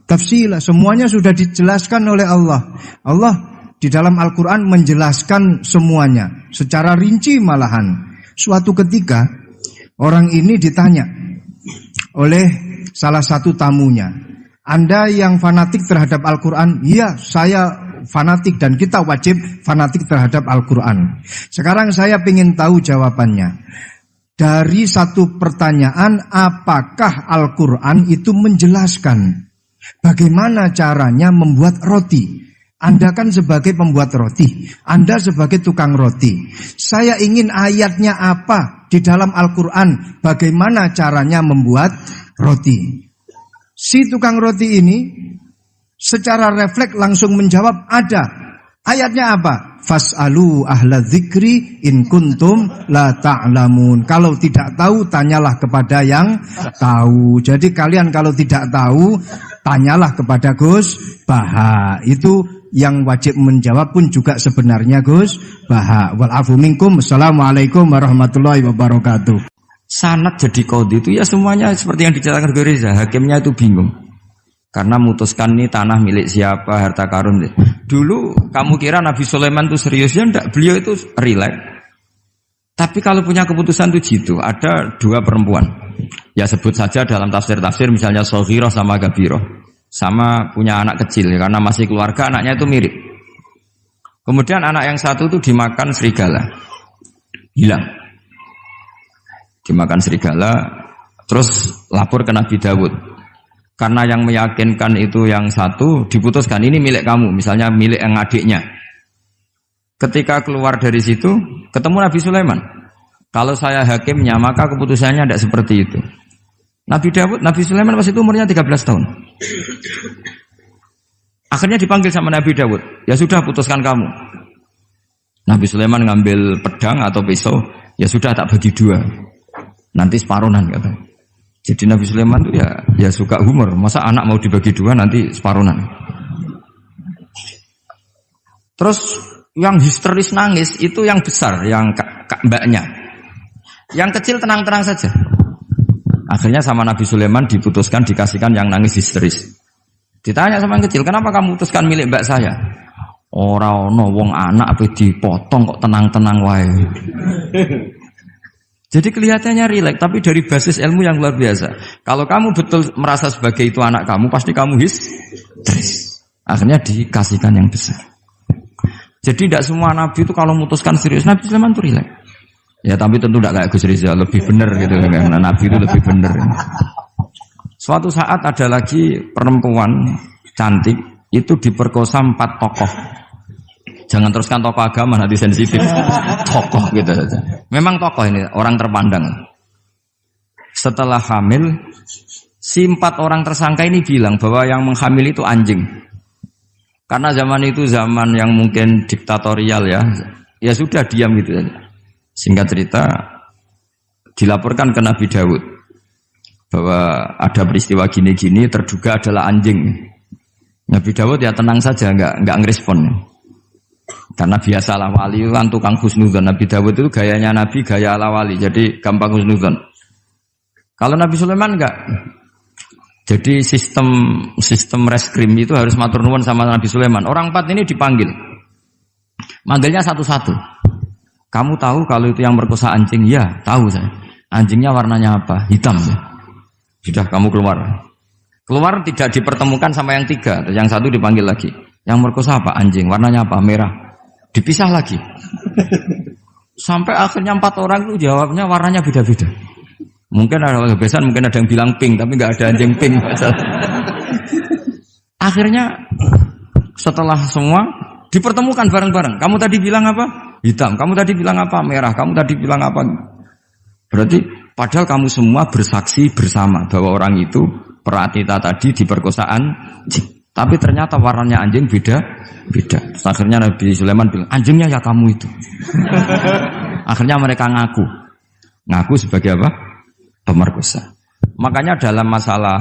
tafsila. Semuanya sudah dijelaskan oleh Allah. Allah di dalam Al-Quran menjelaskan semuanya secara rinci malahan. Suatu ketika orang ini ditanya oleh salah satu tamunya, Anda yang fanatik terhadap Al-Quran? Iya, saya fanatik dan kita wajib fanatik terhadap Al-Quran. Sekarang saya ingin tahu jawabannya. Dari satu pertanyaan, apakah Al-Quran itu menjelaskan bagaimana caranya membuat roti? Anda kan sebagai pembuat roti, Anda sebagai tukang roti. Saya ingin ayatnya apa di dalam Al-Quran, bagaimana caranya membuat roti. Si tukang roti ini secara refleks langsung menjawab, ada. Ayatnya apa? Fas'alu ahla dzikri in kuntum la ta'lamun. Kalau tidak tahu, tanyalah kepada yang tahu. Jadi kalian kalau tidak tahu, tanyalah kepada Gus Baha. Itu yang wajib menjawab pun juga sebenarnya Gus Baha. Wal afu minkum. Assalamualaikum warahmatullahi wabarakatuh. Sanad jadi qadhi itu ya semuanya seperti yang diceritakan Reza. Hakimnya itu bingung. Karena memutuskan ini tanah milik siapa, harta karun. Dulu kamu kira Nabi Sulaiman itu serius, ya enggak, beliau itu rileks. Tapi kalau punya keputusan itu gitu, ada dua perempuan. Ya sebut saja dalam tafsir-tafsir misalnya Soghirah sama Gabiroh. Sama punya anak kecil, ya, karena masih keluarga anaknya itu mirip. Kemudian anak yang satu itu dimakan serigala. Hilang. Dimakan serigala, terus lapor ke Nabi Dawud. Karena yang meyakinkan itu yang satu, diputuskan ini milik kamu, misalnya milik yang adiknya. Ketika keluar dari situ, ketemu Nabi Sulaiman. Kalau saya hakimnya, maka keputusannya tidak seperti itu. Nabi Sulaiman pas itu umurnya 13 tahun. Akhirnya dipanggil sama Nabi Dawud. Ya sudah, putuskan kamu. Nabi Sulaiman ngambil pedang atau pisau. Ya sudah, tak bagi dua. Nanti separuhan katanya. Jadi Nabi Sulaiman itu ya suka humor. Masa anak mau dibagi dua nanti separuhan. Terus yang histeris nangis itu yang besar, yang mbaknya. Yang kecil tenang-tenang saja. Akhirnya sama Nabi Sulaiman diputuskan dikasihkan yang nangis histeris. Ditanya sama yang kecil, kenapa kamu putuskan milik mbak saya? Ora ono wong anak apa dipotong kok tenang-tenang wae. Jadi kelihatannya rileks, tapi dari basis ilmu yang luar biasa. Kalau kamu betul merasa sebagai itu anak kamu, pasti kamu histeris. Akhirnya dikasihkan yang besar. Jadi tidak semua nabi itu kalau memutuskan serius. Nabi Sulaiman itu rileks. Ya tapi tentu tidak kayak Gus Rizal, lebih benar gitu. Karena nabi itu lebih benar. Suatu saat ada lagi perempuan cantik itu diperkosa 4 tokoh. Jangan teruskan tokoh agama, nanti sensitif. Tokoh gitu saja. Memang tokoh ini, orang terpandang. Setelah hamil, si 4 orang tersangka ini bilang bahwa yang menghamil itu anjing. Karena zaman itu zaman yang mungkin diktatorial ya. Ya sudah, diam gitu saja. Singkat cerita, dilaporkan ke Nabi Dawud bahwa ada peristiwa gini-gini, terduga adalah anjing. Nabi Dawud ya tenang saja, enggak ngerespon. Karena biasalah wali itu kan tukang husnudzon. Nabi Dawud itu gayanya Nabi, gaya ala wali, jadi gampang husnudzon. Kalau Nabi Sulaiman enggak. Jadi sistem reskrim itu harus matur nuwun sama Nabi Sulaiman. Orang 4 ini dipanggil. Manggilnya satu-satu. Kamu tahu kalau itu yang merkosa anjing? Ya, tahu saya. Anjingnya warnanya apa? Hitam ya. Sudah kamu keluar. Keluar tidak dipertemukan sama yang 3. Yang 1 dipanggil lagi. Yang merkosa apa? Anjing. Warnanya apa? Merah. Dipisah lagi. Sampai akhirnya 4 orang itu jawabnya warnanya beda-beda. Mungkin ada kebiasaan, mungkin ada yang bilang pink, tapi nggak ada anjing pink. Akhirnya setelah semua dipertemukan bareng-bareng. Kamu tadi bilang apa? Hitam. Kamu tadi bilang apa? Merah. Kamu tadi bilang apa? Berarti padahal kamu semua bersaksi bersama bahwa orang itu Pratita tadi diperkosaan anjing. Tapi ternyata warnanya anjing beda. Terus akhirnya Nabi Sulaiman bilang, anjingnya ya kamu itu. Akhirnya mereka ngaku sebagai apa? Pemerkosa. Makanya dalam masalah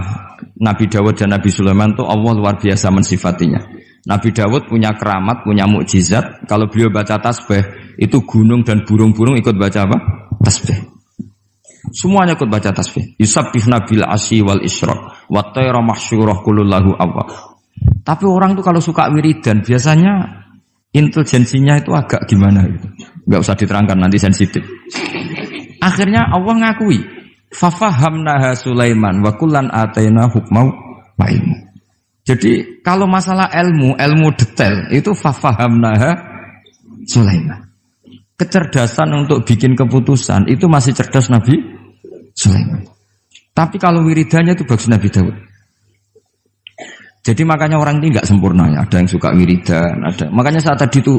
Nabi Dawud dan Nabi Sulaiman itu Allah luar biasa mensifatinya. Nabi Dawud punya keramat, punya mukjizat. Kalau beliau baca tasbih, itu gunung dan burung-burung ikut baca apa? Tasbih. Semuanya ikut baca tasbih. Yusabbihna bil asyi wal isyraq wa tayra mahsyurah kulullahu awwab. Tapi orang tuh kalau suka wiridan biasanya intelijensinya itu agak gimana gitu. Enggak usah diterangkan nanti sensitif. Akhirnya Allah ngakui, fafahamnaha Sulaiman wa kullan ataina hukmau wa ilmu. Jadi kalau masalah ilmu detail itu fafahamnaha Sulaiman. Kecerdasan untuk bikin keputusan itu masih cerdas Nabi Sulaiman. Tapi kalau wiridannya itu bagus Nabi Dawud. Jadi makanya orang ini nggak sempurna ya. Ada yang suka wiridan, ada. Makanya saat tadi itu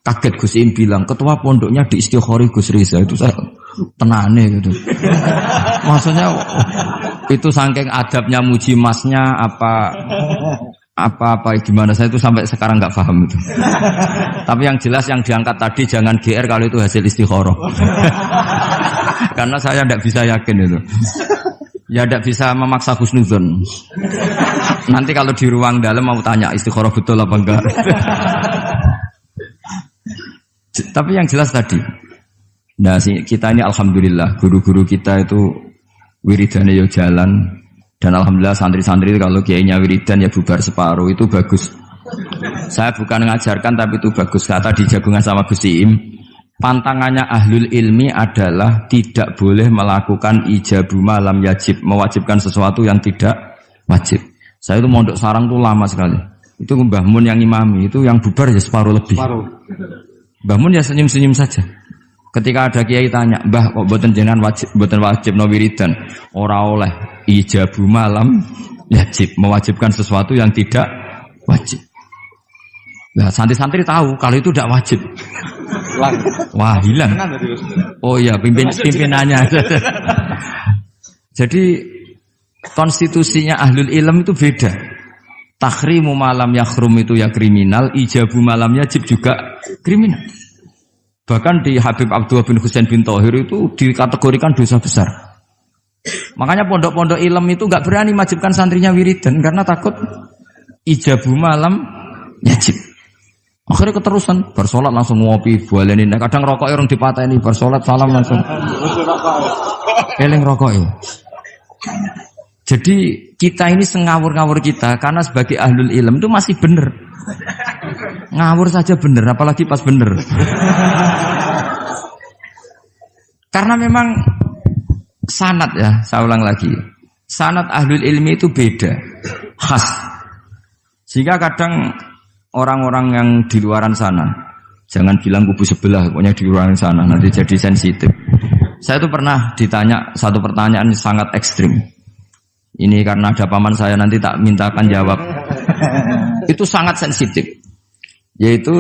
kaget Gus Im bilang ketua pondoknya di Istighori Gus Riza itu saya tenane gitu. Maksudnya itu saking adabnya muji masnya apa gimana saya itu sampai sekarang nggak paham itu. Tapi yang jelas yang diangkat tadi jangan GR kalau itu hasil istikharah. Karena saya tidak bisa yakin itu. Ya tidak bisa memaksa husnudzon. Nanti kalau di ruang dalam mau tanya istikharah betul apa enggak. Tapi yang jelas tadi. Nah, kita ini alhamdulillah guru-guru kita itu wiridannya ya jalan. Dan alhamdulillah santri-santri kalau kiainya wiridan ya bubar separuh itu bagus. Saya bukan mengajarkan tapi itu bagus. Kata di jagungan sama Gus Iim, pantangannya ahlul ilmi adalah tidak boleh melakukan ijabu malam yajib, mewajibkan sesuatu yang tidak wajib. Saya itu mondok sarang tuh lama sekali. Itu Mbah Mun yang imami, itu yang bubar ya separuh lebih. Mbah Mun ya senyum-senyum saja. Ketika ada kiai tanya, Mbah kok boten jenengan boten wajib no wiridan? Ora oleh ijabu malam yajib, mewajibkan sesuatu yang tidak wajib. Nah, santri-santri tahu kalau itu tidak wajib. Wah, hilang. Oh iya, pimpinannya. Jadi konstitusinya ahlul ilm itu beda. Takhrimu malam yakhrum itu ya kriminal, ijabu malam yajib juga kriminal. Bahkan di Habib Abdullah bin Husain bin Thohir itu dikategorikan dosa besar. Makanya pondok-pondok ilm itu enggak berani wajibkan santrinya wiridan karena takut ijabu malam yajib. Akhirnya keterusan, bersolat langsung ngopi, bualenin. Kadang rokoknya orang dipatahin, bersolat salam langsung. Eling rokoknya. Jadi kita ini sengawur-ngawur kita karena sebagai ahlul ilm itu masih benar. Ngawur saja benar, apalagi pas benar. Karena memang sanad ya, saya ulang lagi. Sanad ahlul ilmi itu beda, khas. Sehingga kadang orang-orang yang di luaran sana, jangan bilang kubu sebelah, pokoknya di luaran sana, nanti jadi sensitif. Saya itu pernah ditanya satu pertanyaan sangat ekstrim. Ini karena ada paman saya nanti tak mintakan jawab. Itu sangat sensitif. Yaitu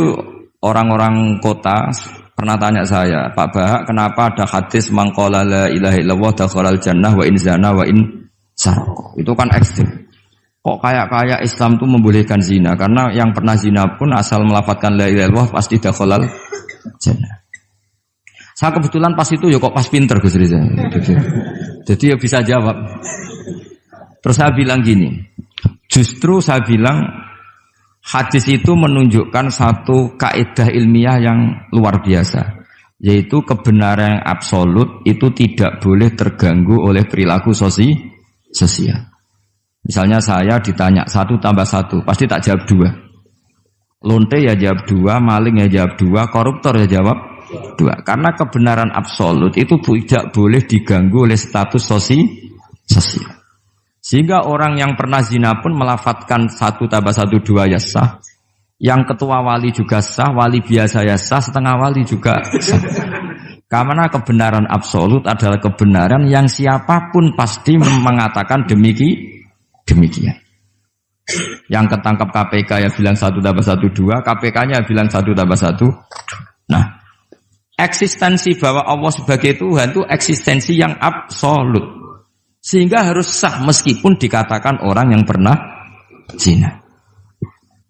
orang-orang kota pernah tanya saya, Pak Bahak, kenapa ada hadis mangqala la ilaha illallah dakhalal jannah wa in zana wa in sarqa. Itu kan ekstrim. Kok kayak Islam itu membolehkan zina? Karena yang pernah zina pun asal melafadzkan la ilaha illallah pasti dakhalal jannah. Saya kebetulan pas itu ya kok pas pinter Gus Riza. Jadi ya bisa jawab. Terus saya bilang gini, justru saya bilang Hadis itu menunjukkan satu kaidah ilmiah yang luar biasa, yaitu kebenaran yang absolut itu tidak boleh terganggu oleh perilaku sosial. Misalnya saya ditanya 1 tambah 1, pasti tak jawab 2. Lonte ya jawab 2, maling ya jawab 2, koruptor ya jawab 2. Karena kebenaran absolut itu tidak boleh diganggu oleh status sosial. Sehingga orang yang pernah zina pun melafatkan 1 tambah 1 2 ya sah. Yang ketua wali juga sah, wali biasa ya sah, setengah wali juga sah. Karena kebenaran absolut adalah kebenaran yang siapapun pasti mengatakan demikian. Yang ketangkap KPK ya bilang 1 tambah 1 2, KPK-nya bilang 1 tambah 1. Nah, eksistensi bahwa Allah sebagai Tuhan itu eksistensi yang absolut. Sehingga harus sah meskipun dikatakan orang yang pernah zina.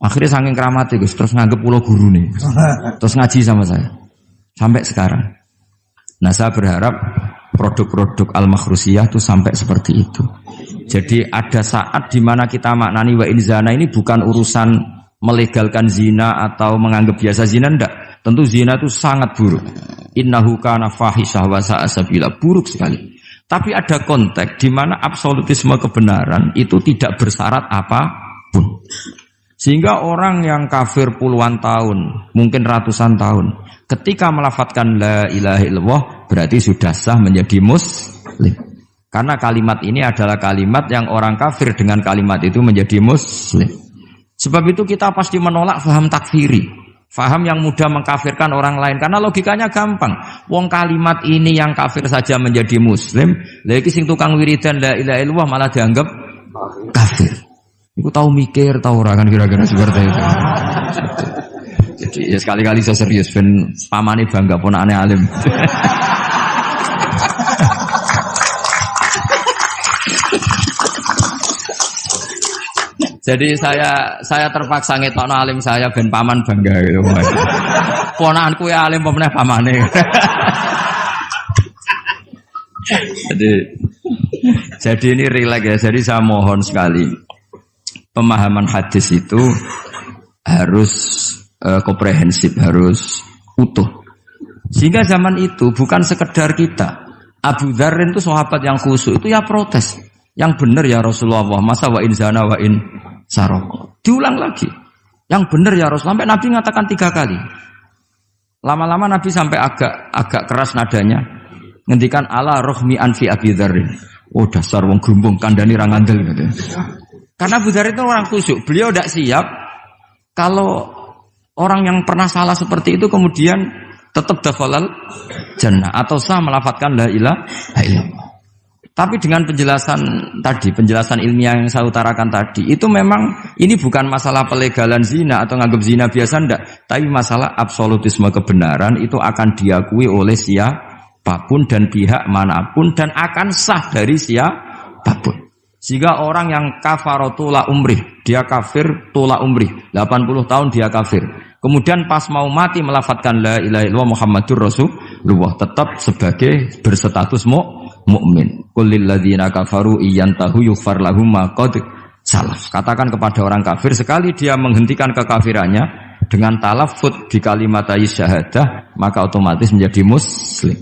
Akhirnya saking keramatnya Gus, terus nganggep pulau guru nih, terus ngaji sama saya sampai sekarang. Nah saya berharap produk-produk al-makhrusiyah itu sampai seperti itu. Jadi ada saat di mana kita maknani wa in zina ini bukan urusan melegalkan zina atau menganggap biasa zina, enggak. Tentu zina itu sangat buruk. Innahu kana fahisyah wa sa'a sabila, buruk sekali. Tapi ada konteks di mana absolutisme kebenaran itu tidak bersyarat apapun. Sehingga orang yang kafir puluhan tahun, mungkin ratusan tahun, ketika melafadzkan la ilaha illallah berarti sudah sah menjadi muslim. Karena kalimat ini adalah kalimat yang orang kafir dengan kalimat itu menjadi muslim. Sebab itu kita pasti menolak faham takfiri. Faham yang mudah mengkafirkan orang lain. Karena logikanya gampang. Wong kalimat ini yang kafir saja menjadi muslim. Lagi sing tukang wiridan la ilaha illallah malah dianggap kafir. Iku tahu mikir, tahu orang kan kira-kira seperti itu. Jadi ya sekali-kali saya serius. Ben pamane bangga ponakane alim. Jadi saya terpaksa ngetokno alim saya ben paman bangga gitu. Ponakanku ya alim pemeneh pamane. Jadi ini rileks ya. Jadi saya mohon sekali pemahaman hadis itu harus komprehensif, harus utuh. Sehingga zaman itu bukan sekedar kita. Abu Dzar itu sahabat yang khusyuk itu ya protes. Yang benar ya Rasulullah, masa wa in zana wa in saroko. Diulang lagi. Yang benar ya Rasulullah. Sampai Nabi mengatakan 3 kali. Lama-lama Nabi sampai agak keras nadanya. Ngendikan ala rohmi anfi Abi Dzarrin. Oh dasar wong grumbung kandhani ra ngandel gitu. Karena Abu Dzar itu orang khusyuk. Beliau tidak siap kalau orang yang pernah salah seperti itu kemudian tetap dakhalal jannah atau sah melafadzkan la ilaha illallah. Tapi dengan penjelasan ilmiah yang saya utarakan tadi, itu memang ini bukan masalah pelegalan zina atau nganggap zina biasa, enggak. Tapi masalah absolutisme kebenaran itu akan diakui oleh siapapun dan pihak manapun dan akan sah dari siapapun. Sehingga orang yang kafaro tula umrih, dia kafir tula umrih, 80 tahun dia kafir. Kemudian pas mau mati melafadzkan la ilaha illallah Muhammadur Rasulullah, tetap sebagai berstatus mukmin. Qul lil ladzina kafaru iyantahu yughfar lahum ma qad salaf. Katakan kepada orang kafir sekali dia menghentikan kekafirannya dengan talaffuz di kalimat syahadah maka otomatis menjadi muslim.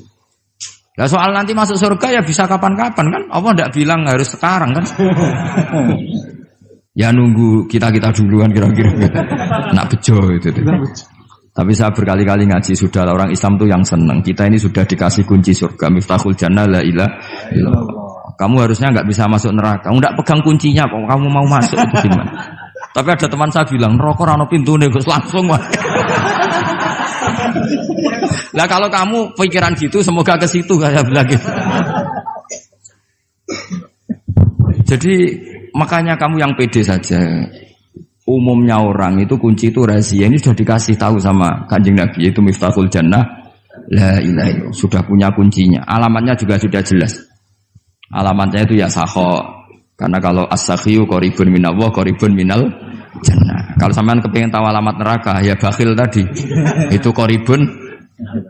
Nah soal nanti masuk surga ya bisa kapan-kapan kan? Allah tidak bilang harus sekarang kan? Ya nunggu kita duluan kira-kira. Nak bejo itu. Tapi saya berkali-kali ngaji sudah orang Islam tuh yang senang. Kita ini sudah dikasih kunci surga, miftahul jannah la ilaha illallah. Kamu harusnya enggak bisa masuk neraka. Enggak pegang kuncinya kok kamu mau masuk itu gimana? Tapi ada teman saya bilang, "Neraka ora ono pintune, Gus, langsung wae." Lah kalau kamu pikiran gitu semoga ke situ kayak bilang gitu. Jadi makanya kamu yang pede saja. Umumnya orang itu kunci itu rahasia. Ini sudah dikasih tahu sama Kanjeng Nabi, yaitu miftahul jannah la ilaha illallah. Sudah punya kuncinya. Alamatnya juga sudah jelas. Alamatnya itu ya sakho. Karena kalau as-sakhiyu qaribun minallah, qaribun minal jannah. Kalau sampean kepengin tahu alamat neraka, ya bakhil tadi. Itu qaribun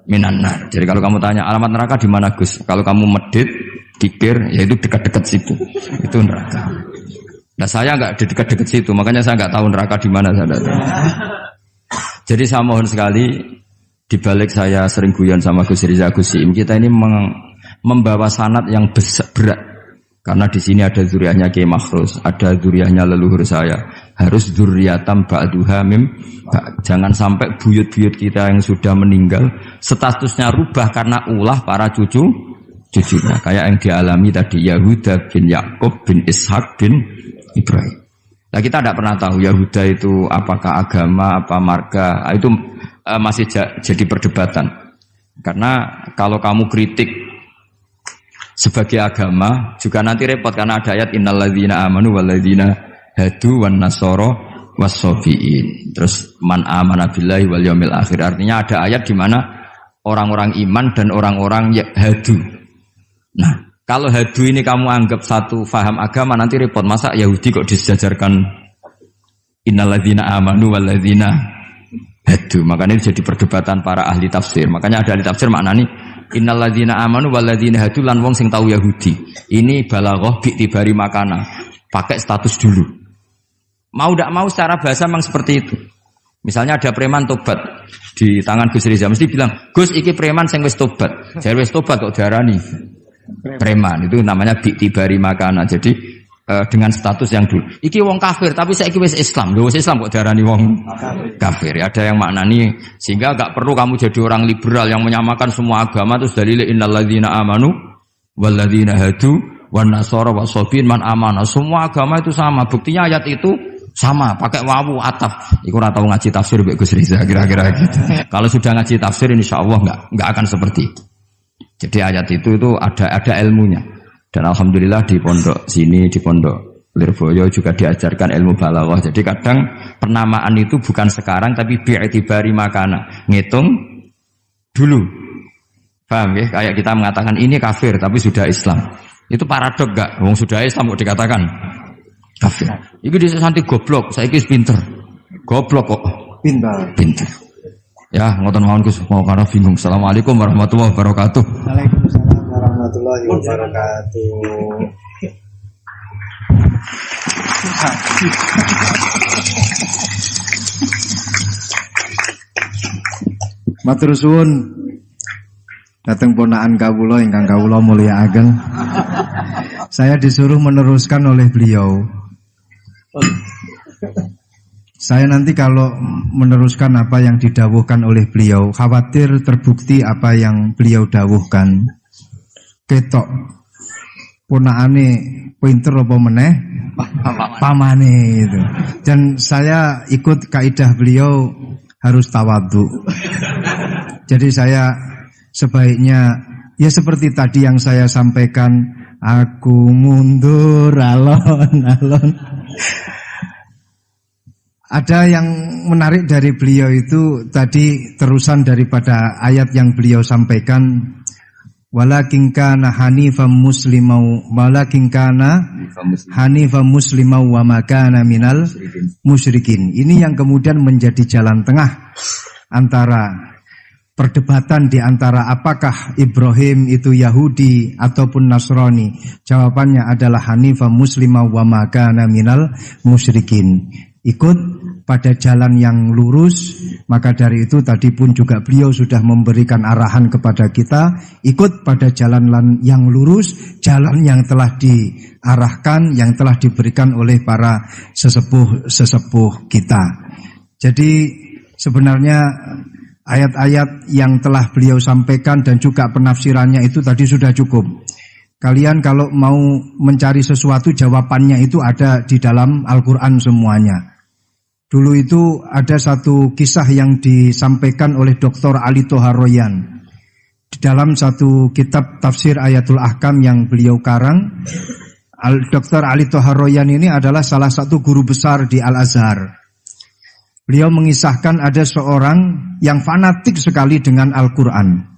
minannar. Jadi kalau kamu tanya alamat neraka di mana Gus? Kalau kamu medit, pikir, ya itu dekat-dekat situ. Itu neraka. Nah saya nggak di dekat-dekat situ, makanya saya nggak tahu neraka di mana saya tahu. Jadi saya mohon sekali, di balik saya sering guyon sama Gus Riza Gus Im, kita ini membawa sanad yang berat. Karena di sini ada zuriatnya Kiai Makhrus, ada zuriatnya leluhur saya. Harus zuriatam ba'duha mim. Jangan sampai buyut-buyut kita yang sudah meninggal statusnya rubah karena ulah para cucunya. Kayak yang dialami tadi Yahuda bin Yakub bin Ishak bin Ibrahim. Nah kita tidak pernah tahu Yahuda itu apakah agama, apa marga. Itu masih jadi perdebatan. Karena kalau kamu kritik sebagai agama juga nanti repot karena ada ayat innalladzina amanu walladzina hadu wan nasara wassabiin. Terus man amana billahi wal yaumil akhir. Artinya ada ayat di mana orang-orang iman dan orang-orang hadu. Nah, kalau hadu ini kamu anggap satu faham agama nanti repot. Masa Yahudi kok disejajarkan innalladzina amanu walladzina hadu. Makanya ini jadi perdebatan para ahli tafsir. Makanya ada ahli tafsir maknani innalladzina amanu walladzina hadu lan wong sing tau Yahudi. Ini balaghah bi'tibari makana. Pakai status dulu. Mau tidak mau secara bahasa memang seperti itu. Misalnya ada preman tobat di tangan Gus Riza mesti bilang, "Gus iki preman sing wis tobat." Jare wis tobat kok diarani preman. Itu namanya bi'tibari makana. Jadi dengan status yang dulu. Iki wong kafir tapi saiki wis Islam. Lho wis Islam kok diarani wong kafir. Ada yang maknani sehingga enggak perlu kamu jadi orang liberal yang menyamakan semua agama terus dalile innalladzina amanu walladzina hadu wan nasara wasabiin man amana. Semua agama itu sama. Buktinya ayat itu sama, pakai wawu ataf. Iku ora tau ngaji tafsir mbek Gus Riza kira-kira gitu. Kalau sudah ngaji tafsir insyaallah enggak akan seperti itu. Jadi ayat itu ada ilmunya. Dan alhamdulillah di pondok sini, di pondok Lirboyo juga diajarkan ilmu balaghah. Jadi kadang penamaan itu bukan sekarang tapi bi'tibari makana. Ngitung dulu. Paham ya? Kayak kita mengatakan ini kafir tapi sudah Islam. Itu paradok enggak? Wong sudah Islam kok dikatakan kafir. Iku dhisik santi goblok, saiki wis pinter. Goblok kok pinter. Ya, ngoten mawon Gus, mau karena bingung. Assalamualaikum warahmatullahi wabarakatuh. Waalaikumsalam warahmatullahi wabarakatuh. Matur suwun dateng ponakan kawula ingkang kawula mulyakaken. Saya disuruh meneruskan oleh beliau. Saya nanti kalau meneruskan apa yang didawuhkan oleh beliau, khawatir terbukti apa yang beliau dawuhkan. Ketok ponakane pinter apa meneh pamane itu. Dan saya ikut kaidah beliau harus tawadhu. Jadi saya sebaiknya ya seperti tadi yang saya sampaikan, aku mundur alon-alon. Ada yang menarik dari beliau itu tadi terusan daripada ayat yang beliau sampaikan, walakin kana hanifan muslimau wa ma kana minal musyrikin. Ini yang kemudian menjadi jalan tengah antara perdebatan di antara apakah Ibrahim itu Yahudi ataupun Nasrani. Jawabannya adalah hanifan muslimau wa ma kana minal musyrikin. Ikut pada jalan yang lurus. Maka dari itu tadi pun juga beliau sudah memberikan arahan kepada kita, ikut pada jalan yang lurus, jalan yang telah diarahkan, yang telah diberikan oleh para sesepuh kita. Jadi sebenarnya ayat-ayat yang telah beliau sampaikan dan juga penafsirannya itu tadi sudah cukup. Kalian kalau mau mencari sesuatu, jawabannya itu ada di dalam Al-Quran semuanya. Dulu itu ada satu kisah yang disampaikan oleh Dr. Ali Toharoyan. Di dalam satu kitab tafsir Ayatul Ahkam yang beliau karang, Dr. Ali Toharoyan ini adalah salah satu guru besar di Al-Azhar. Beliau mengisahkan ada seorang yang fanatik sekali dengan Al-Quran.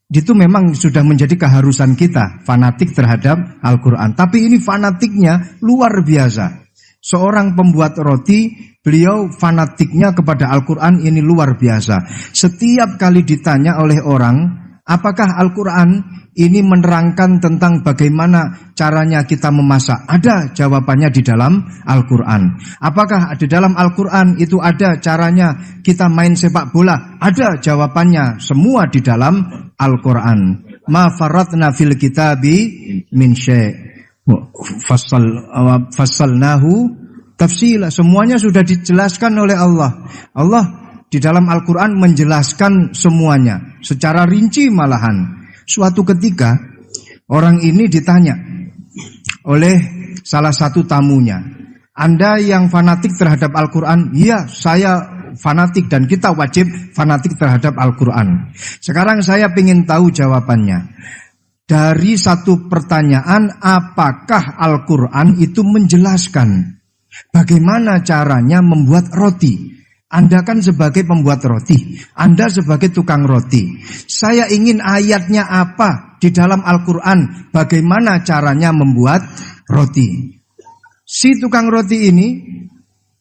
Itu memang sudah menjadi keharusan kita, fanatik terhadap Al-Quran. Tapi ini fanatiknya luar biasa. Seorang pembuat roti, beliau fanatiknya kepada Al-Quran ini luar biasa. Setiap kali ditanya oleh orang, Apakah Al-Quran ini menerangkan tentang bagaimana caranya kita memasak? Ada jawabannya di dalam Al-Quran. Apakah di dalam Al-Quran itu ada caranya kita main sepak bola? Ada jawabannya, semua di dalam Al-Quran. Ma faratna fil kitabi min syai' fassalnahu tafsila. Semuanya sudah dijelaskan oleh Allah. Allah di dalam Al-Quran menjelaskan semuanya secara rinci malahan. Suatu ketika orang ini ditanya oleh salah satu tamunya, Anda yang fanatik terhadap Al-Quran? Iya, saya fanatik dan kita wajib fanatik terhadap Al-Quran. Sekarang saya ingin tahu jawabannya. Dari satu pertanyaan, apakah Al-Quran itu menjelaskan bagaimana caranya membuat roti? Anda kan sebagai pembuat roti, Anda sebagai tukang roti. Saya ingin ayatnya apa di dalam Al-Quran, bagaimana caranya membuat roti. Si tukang roti ini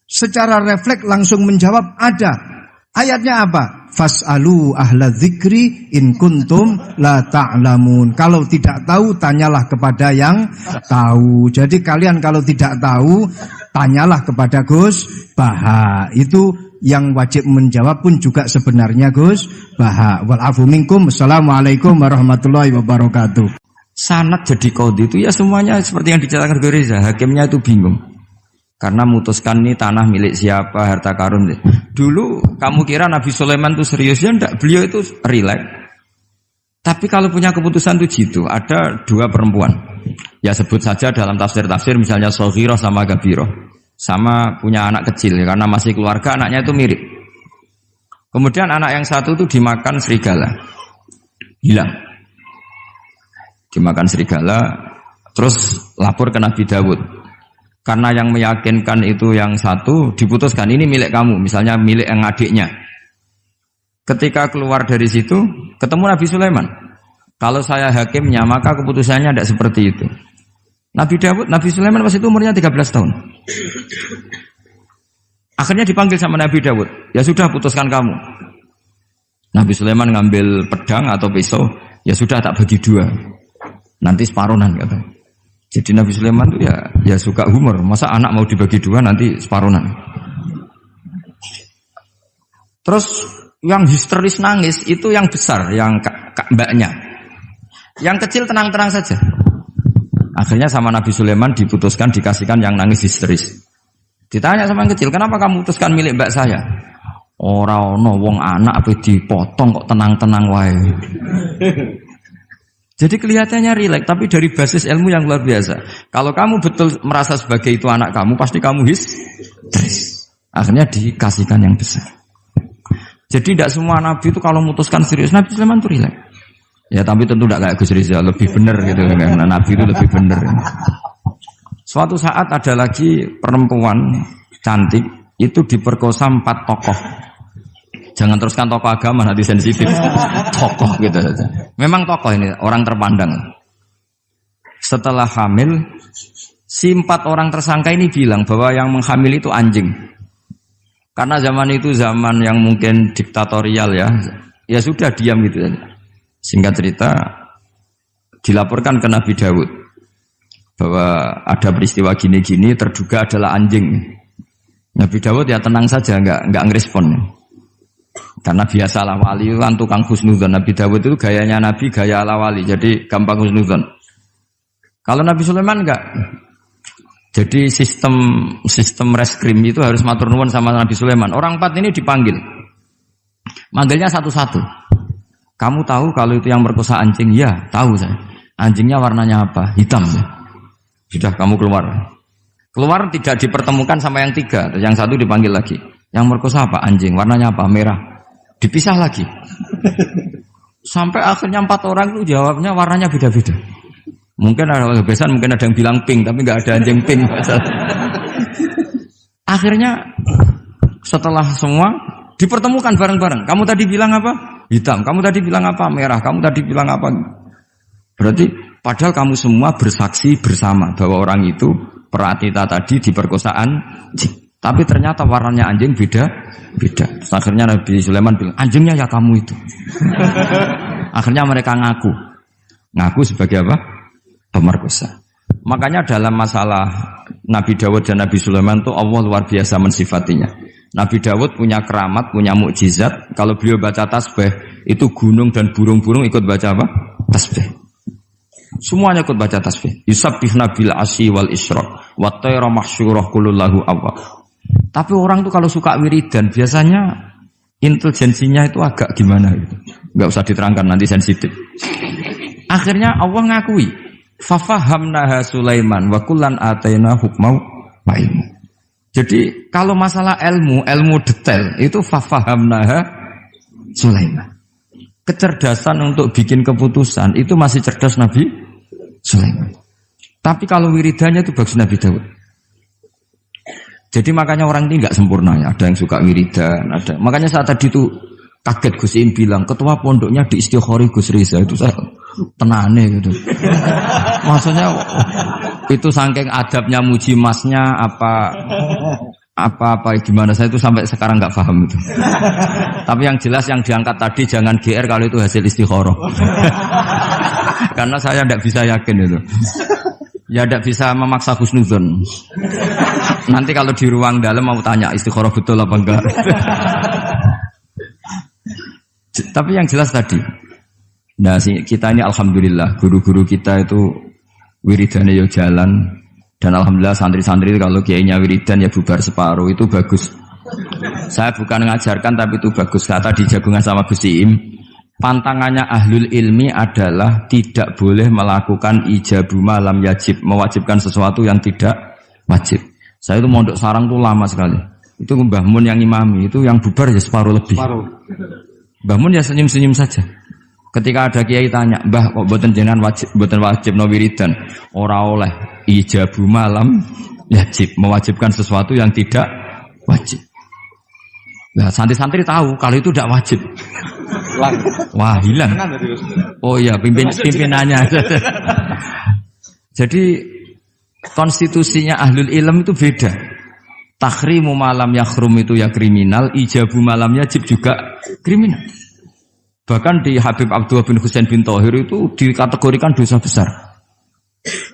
secara refleks langsung menjawab, ada. Ayatnya apa? Fas'alu ahla dzikri in kuntum la ta'lamun. Kalau tidak tahu, tanyalah kepada yang tahu. Jadi kalian kalau tidak tahu, tanyalah kepada Gus Baha. Itu yang wajib menjawab pun juga sebenarnya Gus Baha. Wal afu minkum. Assalamualaikum warahmatullahi wabarakatuh. Sanad jadi qadhi itu ya semuanya seperti yang diceritakan Reza. Hakimnya itu bingung. Karena memutuskan ini tanah milik siapa, harta karun. Dulu kamu kira Nabi Sulaiman itu serius, ya enggak, beliau itu rileks. Tapi kalau punya keputusan itu gitu, ada dua perempuan. Ya sebut saja dalam tafsir-tafsir misalnya Soghirah sama Gabiroh. Sama punya anak kecil, karena masih keluarga anaknya itu mirip. Kemudian anak yang satu itu dimakan serigala. Hilang. Dimakan serigala, terus lapor ke Nabi Dawud. Karena yang meyakinkan itu yang satu, diputuskan ini milik kamu, misalnya milik yang adiknya. Ketika keluar dari situ, ketemu Nabi Sulaiman. Kalau saya hakimnya, maka keputusannya tidak seperti itu. Nabi Sulaiman pas itu umurnya 13 tahun. Akhirnya dipanggil sama Nabi Dawud. Ya sudah, putuskan kamu. Nabi Sulaiman ngambil pedang atau pisau. Ya sudah, tak bagi dua. Nanti separuhan kata. Jadi Nabi Sulaiman itu ya suka humor. Masa anak mau dibagi dua nanti separuhan. Terus yang histeris nangis itu yang besar, yang mbaknya. Yang kecil tenang-tenang saja. Akhirnya sama Nabi Sulaiman diputuskan dikasihkan yang nangis histeris. Ditanya sama yang kecil, kenapa kamu putuskan milik mbak saya? Ora ono wong anak apa dipotong kok tenang-tenang wae. Jadi kelihatannya rileks, tapi dari basis ilmu yang luar biasa. Kalau kamu betul merasa sebagai itu anak kamu, pasti kamu histeris. Akhirnya dikasihkan yang besar. Jadi tidak semua nabi itu kalau memutuskan serius. Nabi Sulaiman itu rileks. Ya tapi tentu tidak kayak Gus Rizal, lebih benar gitu kan. Nabi itu lebih benar. Suatu saat ada lagi perempuan cantik itu diperkosa 4 tokoh. Jangan teruskan tokoh agama, nanti sensitif. Tokoh gitu saja. Memang tokoh ini orang terpandang. Setelah hamil, si 4 orang tersangka ini bilang bahwa yang menghamil itu anjing. Karena zaman itu zaman yang mungkin diktatorial ya. Ya sudah diam gitu saja. Singkat cerita, dilaporkan ke Nabi Dawud bahwa ada peristiwa gini-gini, terduga adalah anjing. Nabi Dawud ya tenang saja, enggak ngerespon. Karena biasalah wali itu kan tukang husnudzon. Nabi Dawud itu gayanya Nabi, gaya ala wali, jadi gampang husnudzon. Kalau Nabi Sulaiman enggak. Jadi sistem reskrim itu harus matur nuwun sama Nabi Sulaiman. Orang 4 ini dipanggil. Manggilnya satu-satu. Kamu tahu kalau itu yang merkosa anjing? Ya, tahu saya. Anjingnya warnanya apa? Hitam. Sudah, kamu keluar. Keluar tidak dipertemukan sama yang 3. Yang 1 dipanggil lagi. Yang merkosa apa? Anjing. Warnanya apa? Merah. Dipisah lagi. Sampai akhirnya 4 orang itu jawabnya warnanya beda-beda. Mungkin ada kebiasaan, mungkin ada yang bilang pink, tapi nggak ada anjing pink. Akhirnya setelah semua dipertemukan bareng-bareng. Kamu tadi bilang apa? Hitam. Kamu tadi bilang apa? Merah. Kamu tadi bilang apa? Berarti padahal kamu semua bersaksi bersama bahwa orang itu Pratita tadi diperkosaan anjing. Tapi ternyata warnanya anjing beda. Terus akhirnya Nabi Sulaiman bilang, anjingnya ya kamu itu. Akhirnya mereka ngaku sebagai apa? Pemerkosa. Makanya dalam masalah Nabi Dawud dan Nabi Sulaiman itu Allah luar biasa mensifatinya. Nabi Dawud punya keramat, punya mukjizat. Kalau beliau baca tasbih, itu gunung dan burung-burung ikut baca apa? Tasbih. Semuanya ikut baca tasbih. Yusabbihna bil asyi wal isyraq wa tayra mahsyurah kulullahu awwab. Tapi orang tuh kalau suka wiridan biasanya intelijensinya itu agak gimana gitu. Enggak usah diterangkan nanti sensitif. Akhirnya Allah ngakui, fafahamnaha Sulaiman wa kullan ataina hukmau wa ilmu. Jadi kalau masalah ilmu detail itu fafahamnaha Sulaiman. Kecerdasan untuk bikin keputusan itu masih cerdas Nabi Sulaiman. Tapi kalau wiridannya itu bagus Nabi Dawud. Jadi makanya orang ini nggak sempurna ya. Ada yang suka wiridan, ada. Makanya saat tadi itu kaget Gus Im bilang ketua pondoknya di Istighori Gus Riza itu saya tenane gitu. Maksudnya itu saking adabnya muji masnya apa gimana saya itu sampai sekarang nggak paham itu. Tapi yang jelas yang diangkat tadi jangan GR kalau itu hasil istikharah. Karena saya tidak bisa yakin itu. Ya tidak bisa memaksa husnuzon. Nanti kalau di ruang dalam mau tanya istikharah betul apa enggak. Tapi yang jelas tadi. Nah kita ini alhamdulillah guru-guru kita itu wiridannya ya jalan. Dan alhamdulillah santri-santri kalau kiainya wiridan ya bubar separuh itu bagus. Saya bukan mengajarkan tapi itu bagus. Kata di jagungan sama Gus Iim. Pantangannya ahlul ilmi adalah tidak boleh melakukan ijabu malam yajib, mewajibkan sesuatu yang tidak wajib. Saya itu mondok sarang tuh lama sekali. Itu Mbah Mun yang imami, itu yang bubar ya separuh lebih. Mbah Mun ya senyum-senyum saja. Ketika ada kiai tanya, "Mbah kok boten jenengan boten wajib no wiridan?" Ora oleh ijabu malam yajib, mewajibkan sesuatu yang tidak wajib. Nah, santri-santri tahu kalau itu tidak wajib. Wah, hilang. Oh iya, pimpinannya. Jadi konstitusinya ahlul ilm itu beda. Tahrimu malam yakhrum itu ya kriminal, ijabu malam yajib juga kriminal. Bahkan di Habib Abdullah bin Husain bin Thohir itu dikategorikan dosa besar.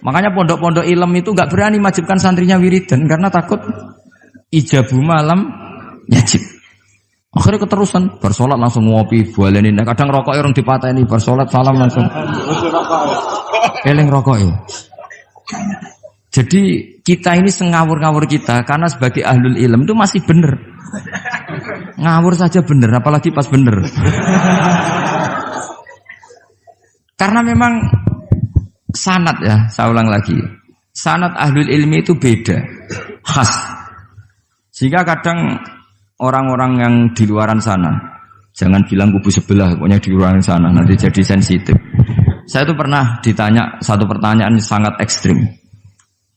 Makanya pondok-pondok ilm itu enggak berani wajibkan santrinya wiridan karena takut ijabu malam yajib. Akhirnya keterusan, bersolat langsung ngopi, bualenin. Kadang rokok orang dipatahin, bersolat salam langsung. Eling rokok ya. Jadi kita ini sengawur-ngawur kita karena sebagai ahlul ilm itu masih benar. Ngawur saja benar, apalagi pas benar. Karena memang sanad ya, saya ulang lagi. Sanad ahlul ilmi itu beda, khas. Sehingga kadang orang-orang yang di luaran sana, jangan bilang kubu sebelah, pokoknya di luaran sana, nanti jadi sensitif. Saya itu pernah ditanya satu pertanyaan sangat ekstrim.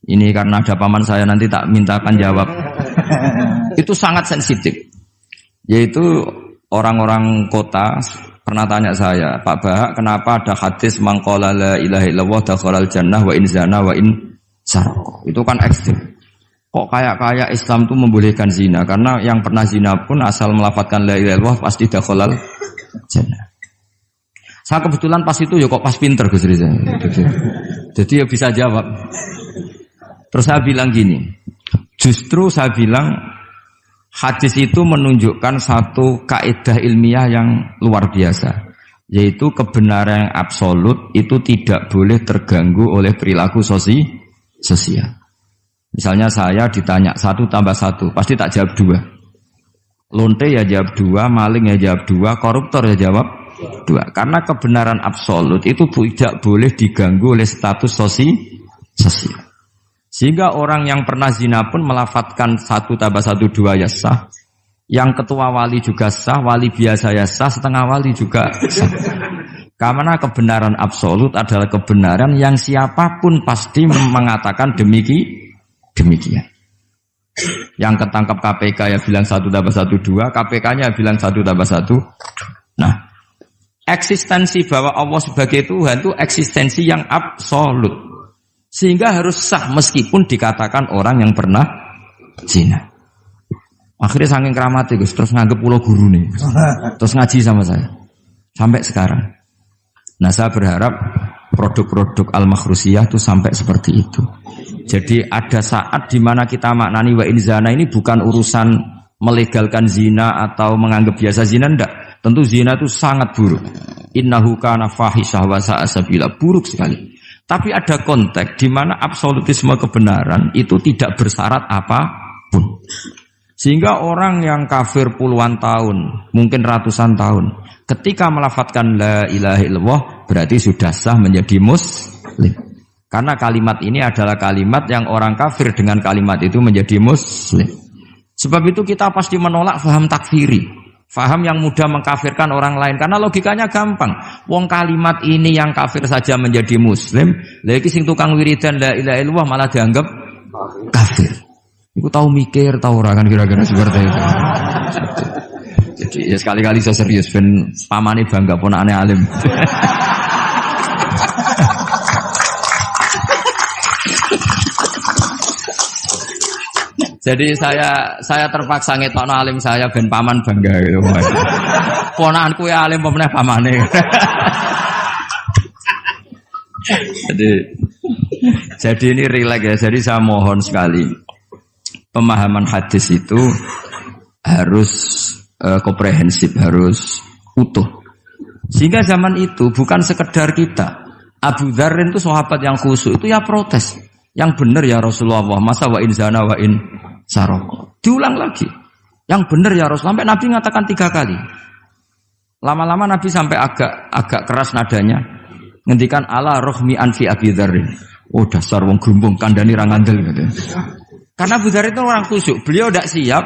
Ini karena ada paman saya nanti tak mintakan jawab. Itu sangat sensitif. Yaitu orang-orang kota pernah tanya saya, Pak Bahak, kenapa ada hadis mangqala la ilaha illallah dakhalal jannah wa in zana wa in sarqa. Itu kan ekstrim. Kok kayak Islam itu membolehkan zina? Karena yang pernah zina pun asal melafadzkan la ilaha illallah pasti dakhalal jannah. Saya kebetulan pas itu ya kok pas pinter Gus Riza. Jadi ya bisa jawab. Terus saya bilang gini, justru saya bilang hadis itu menunjukkan satu kaidah ilmiah yang luar biasa, yaitu kebenaran yang absolut itu tidak boleh terganggu oleh perilaku sosial. Misalnya saya ditanya 1 tambah 1, pasti tak jawab 2. Lonte ya jawab 2, maling ya jawab 2, koruptor ya jawab 2. Karena kebenaran absolut itu tidak boleh diganggu oleh status sosial. Sehingga orang yang pernah zina pun melafadzkan 1 tambah 1 2 ya sah. Yang ketua wali juga sah, wali biasa ya sah, setengah wali juga sah. Karena kebenaran absolut adalah kebenaran yang siapapun pasti mengatakan demikian. Yang ketangkap KPK ya bilang 1 tambah 1 2, KPK-nya bilang 1 tambah 1. Nah, eksistensi bahwa Allah sebagai Tuhan itu eksistensi yang absolut. Sehingga harus sah meskipun dikatakan orang yang pernah zina. Akhirnya saking keramatnya Gus, terus nganggep pulau guru nih. Terus ngaji sama saya. Sampai sekarang. Nah, saya berharap produk-produk al-makhrusiyah itu sampai seperti itu. Jadi ada saat di mana kita maknani wa in zana ini bukan urusan melegalkan zina atau menganggap biasa zina, enggak. Tentu zina itu sangat buruk. Innahu kana fahisyah wa sa'a sabila, buruk sekali. Tapi ada konteks di mana absolutisme kebenaran itu tidak bersyarat apapun. Sehingga orang yang kafir puluhan tahun, mungkin ratusan tahun, ketika melafadzkan la ilaha illallah berarti sudah sah menjadi muslim. Karena kalimat ini adalah kalimat yang orang kafir dengan kalimat itu menjadi muslim. Sebab itu kita pasti menolak faham takfiri. Faham yang mudah mengkafirkan orang lain. Karena logikanya gampang. Wong kalimat ini yang kafir saja menjadi muslim. Lagi sing tukang wiridan la ilaha illallah malah dianggap kafir. Iku tahu mikir, tahu orang kan kira-kira seperti itu. Jadi ya sekali-kali saya serius. Ben pamane bangga ponakane alim. Jadi saya terpaksa ngetokno alim saya ben paman bangga gitu. Ponakanku ya alim pemeneh pamane. Jadi ini rileks ya. Jadi saya mohon sekali pemahaman hadis itu harus komprehensif, harus utuh. Sehingga zaman itu bukan sekedar kita. Abu Dzar itu sahabat yang khusyuk itu ya protes. Yang benar ya Rasulullah, masa wa in zana wa in sarok. Diulang lagi. Yang benar ya Rasulullah. Sampai Nabi mengatakan 3 kali. Lama-lama Nabi sampai agak keras nadanya. Ngendikan ala rohmi anfi Abi Dzarrin. Oh dasar wong grumbung kandhani ra ngandel gitu. Karena Abu Dzar itu orang khusyuk. Beliau tidak siap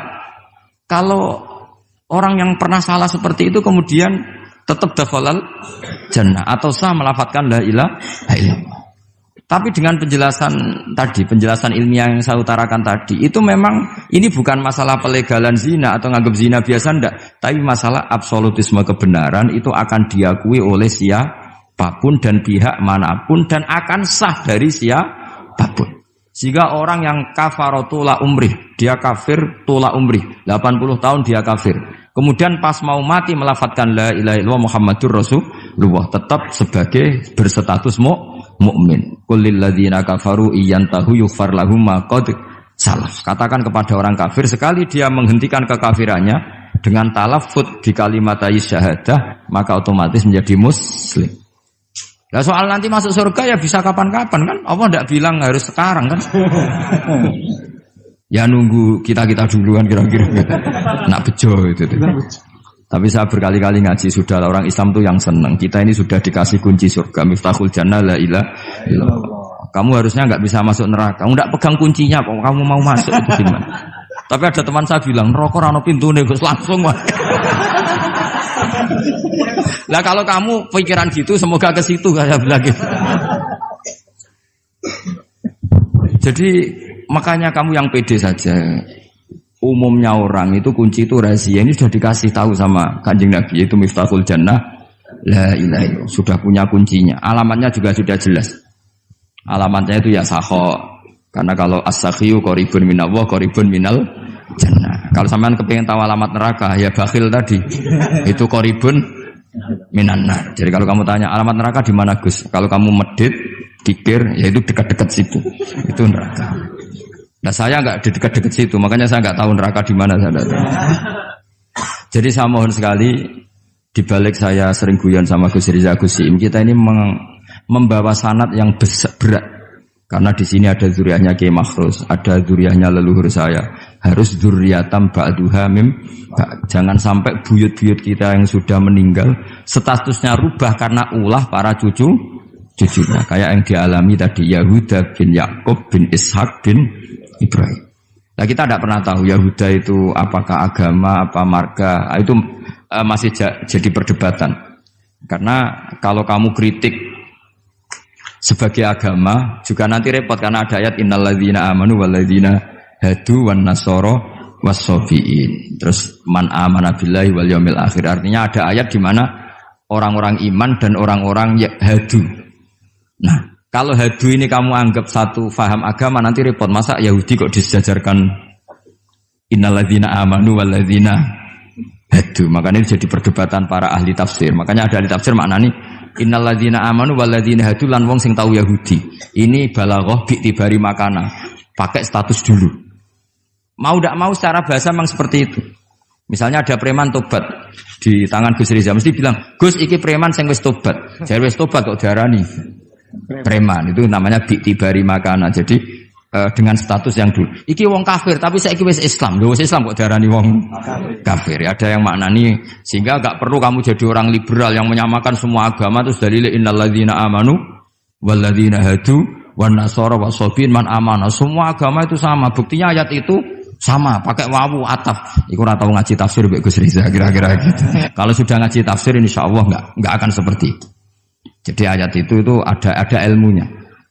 kalau orang yang pernah salah seperti itu kemudian tetap dakhalal jannah atau sah melafadzkan la ilaha illallah. Tapi dengan penjelasan ilmiah yang saya utarakan tadi, itu memang ini bukan masalah pelegalan zina atau nganggap zina biasa, enggak. Tapi masalah absolutisme kebenaran itu akan diakui oleh siapapun dan pihak manapun dan akan sah dari siapapun. Sehingga orang yang kafar tula umrih, dia kafir tula umrih, 80 tahun dia kafir. Kemudian pas mau mati melafadzkan la ilaha illallah Muhammadur Rasulullah, tetap sebagai berstatus mukmin. Qul lil ladzina kafaru iyantahu yughfar lahum ma qad salaf. Katakan kepada orang kafir sekali dia menghentikan kekafirannya dengan talaffuz di kalimat syahadah, maka otomatis menjadi muslim. Nah soal nanti masuk surga ya bisa kapan-kapan kan? Allah tidak bilang harus sekarang kan? Ya nunggu kita duluan kira-kira. Nak bejo itu. Tapi saya berkali-kali ngaji sudah orang Islam tuh yang senang. Kita ini sudah dikasih kunci surga, miftahul jannah la ilaha illallah. Kamu harusnya nggak bisa masuk neraka. Kamu nggak pegang kuncinya, kok kamu mau masuk itu gimana? Tapi ada teman saya bilang, neraka ora ono pintune Gus, langsung wae. Lah kalau kamu pikiran gitu semoga ke situ saya bilang gitu. Jadi makanya kamu yang pede saja. Umumnya orang itu kunci itu rahasia. Ini sudah dikasih tahu sama Kanjeng Nabi, yaitu miftahul jannah la ilaha illallah. Sudah punya kuncinya. Alamatnya juga sudah jelas. Alamatnya itu ya sakho. Karena kalau as-sakhiyu qaribun minallah, qaribun minal jannah. Kalau sampean kepengin tahu alamat neraka, ya bakhil tadi. Itu qaribun minannar. Jadi kalau kamu tanya alamat neraka di mana Gus? Kalau kamu medit, pikir, ya itu dekat-dekat situ. Itu neraka. Nah saya nggak di dekat-dekat situ, makanya saya nggak tahu neraka di mana. Jadi saya mohon sekali, dibalik saya sering guyon sama Gus Riza Gus Siim, kita ini membawa sanad yang berat. Karena di sini ada zuriatnya Kiai Makhrus, ada zuriatnya leluhur saya. Harus zuriatam ba'duha mim. Jangan sampai buyut-buyut kita yang sudah meninggal statusnya rubah karena ulah para cucunya. Kayak yang dialami tadi Yahuda bin Yakub bin Ishak bin Ibrahim. Nah kita tidak pernah tahu Yahuda itu apakah agama, apa marga. Itu masih jadi perdebatan. Karena kalau kamu kritik sebagai agama juga nanti repot karena ada ayat innalladzina amanu walladzina hadu wan nasara wassabiin. Terus man amana billahi wal yaumil akhir. Artinya ada ayat di mana orang-orang iman dan orang-orang hadu. Nah, kalau hadu ini kamu anggap satu faham agama nanti repot. Masa Yahudi kok disejajarkan innalladzina amanu walladzina hadu. Makanya ini jadi perdebatan para ahli tafsir. Makanya ada ahli tafsir maknanya Innalladzina amanu walladzina hadu lan wong sing tau Yahudi. Ini balaghah bi tibari makana. Pakai status dulu. Mau tidak mau secara bahasa memang seperti itu. Misalnya ada preman tobat di tangan Gus Riza, mesti bilang, Gus iki preman sing wis tobat. Jare wis tobat kok diarani preman. Itu namanya bi tibari makana. Jadi dengan status yang dulu. Iki wong kafir tapi saiki wis Islam. Lho wis Islam kok diarani wong kafir. Ada yang maknani sehingga enggak perlu kamu jadi orang liberal yang menyamakan semua agama terus dalile innalladzina amanu walladzina hadu wan nasara wasabin man amana. Semua agama itu sama. Buktinya ayat itu sama, pakai wawu ataf. Iku ora tau ngaji tafsir Mbak Gus Riza kira-kira gitu. Kalau sudah ngaji tafsir insyaallah enggak akan seperti itu. Jadi ayat itu ada ilmunya.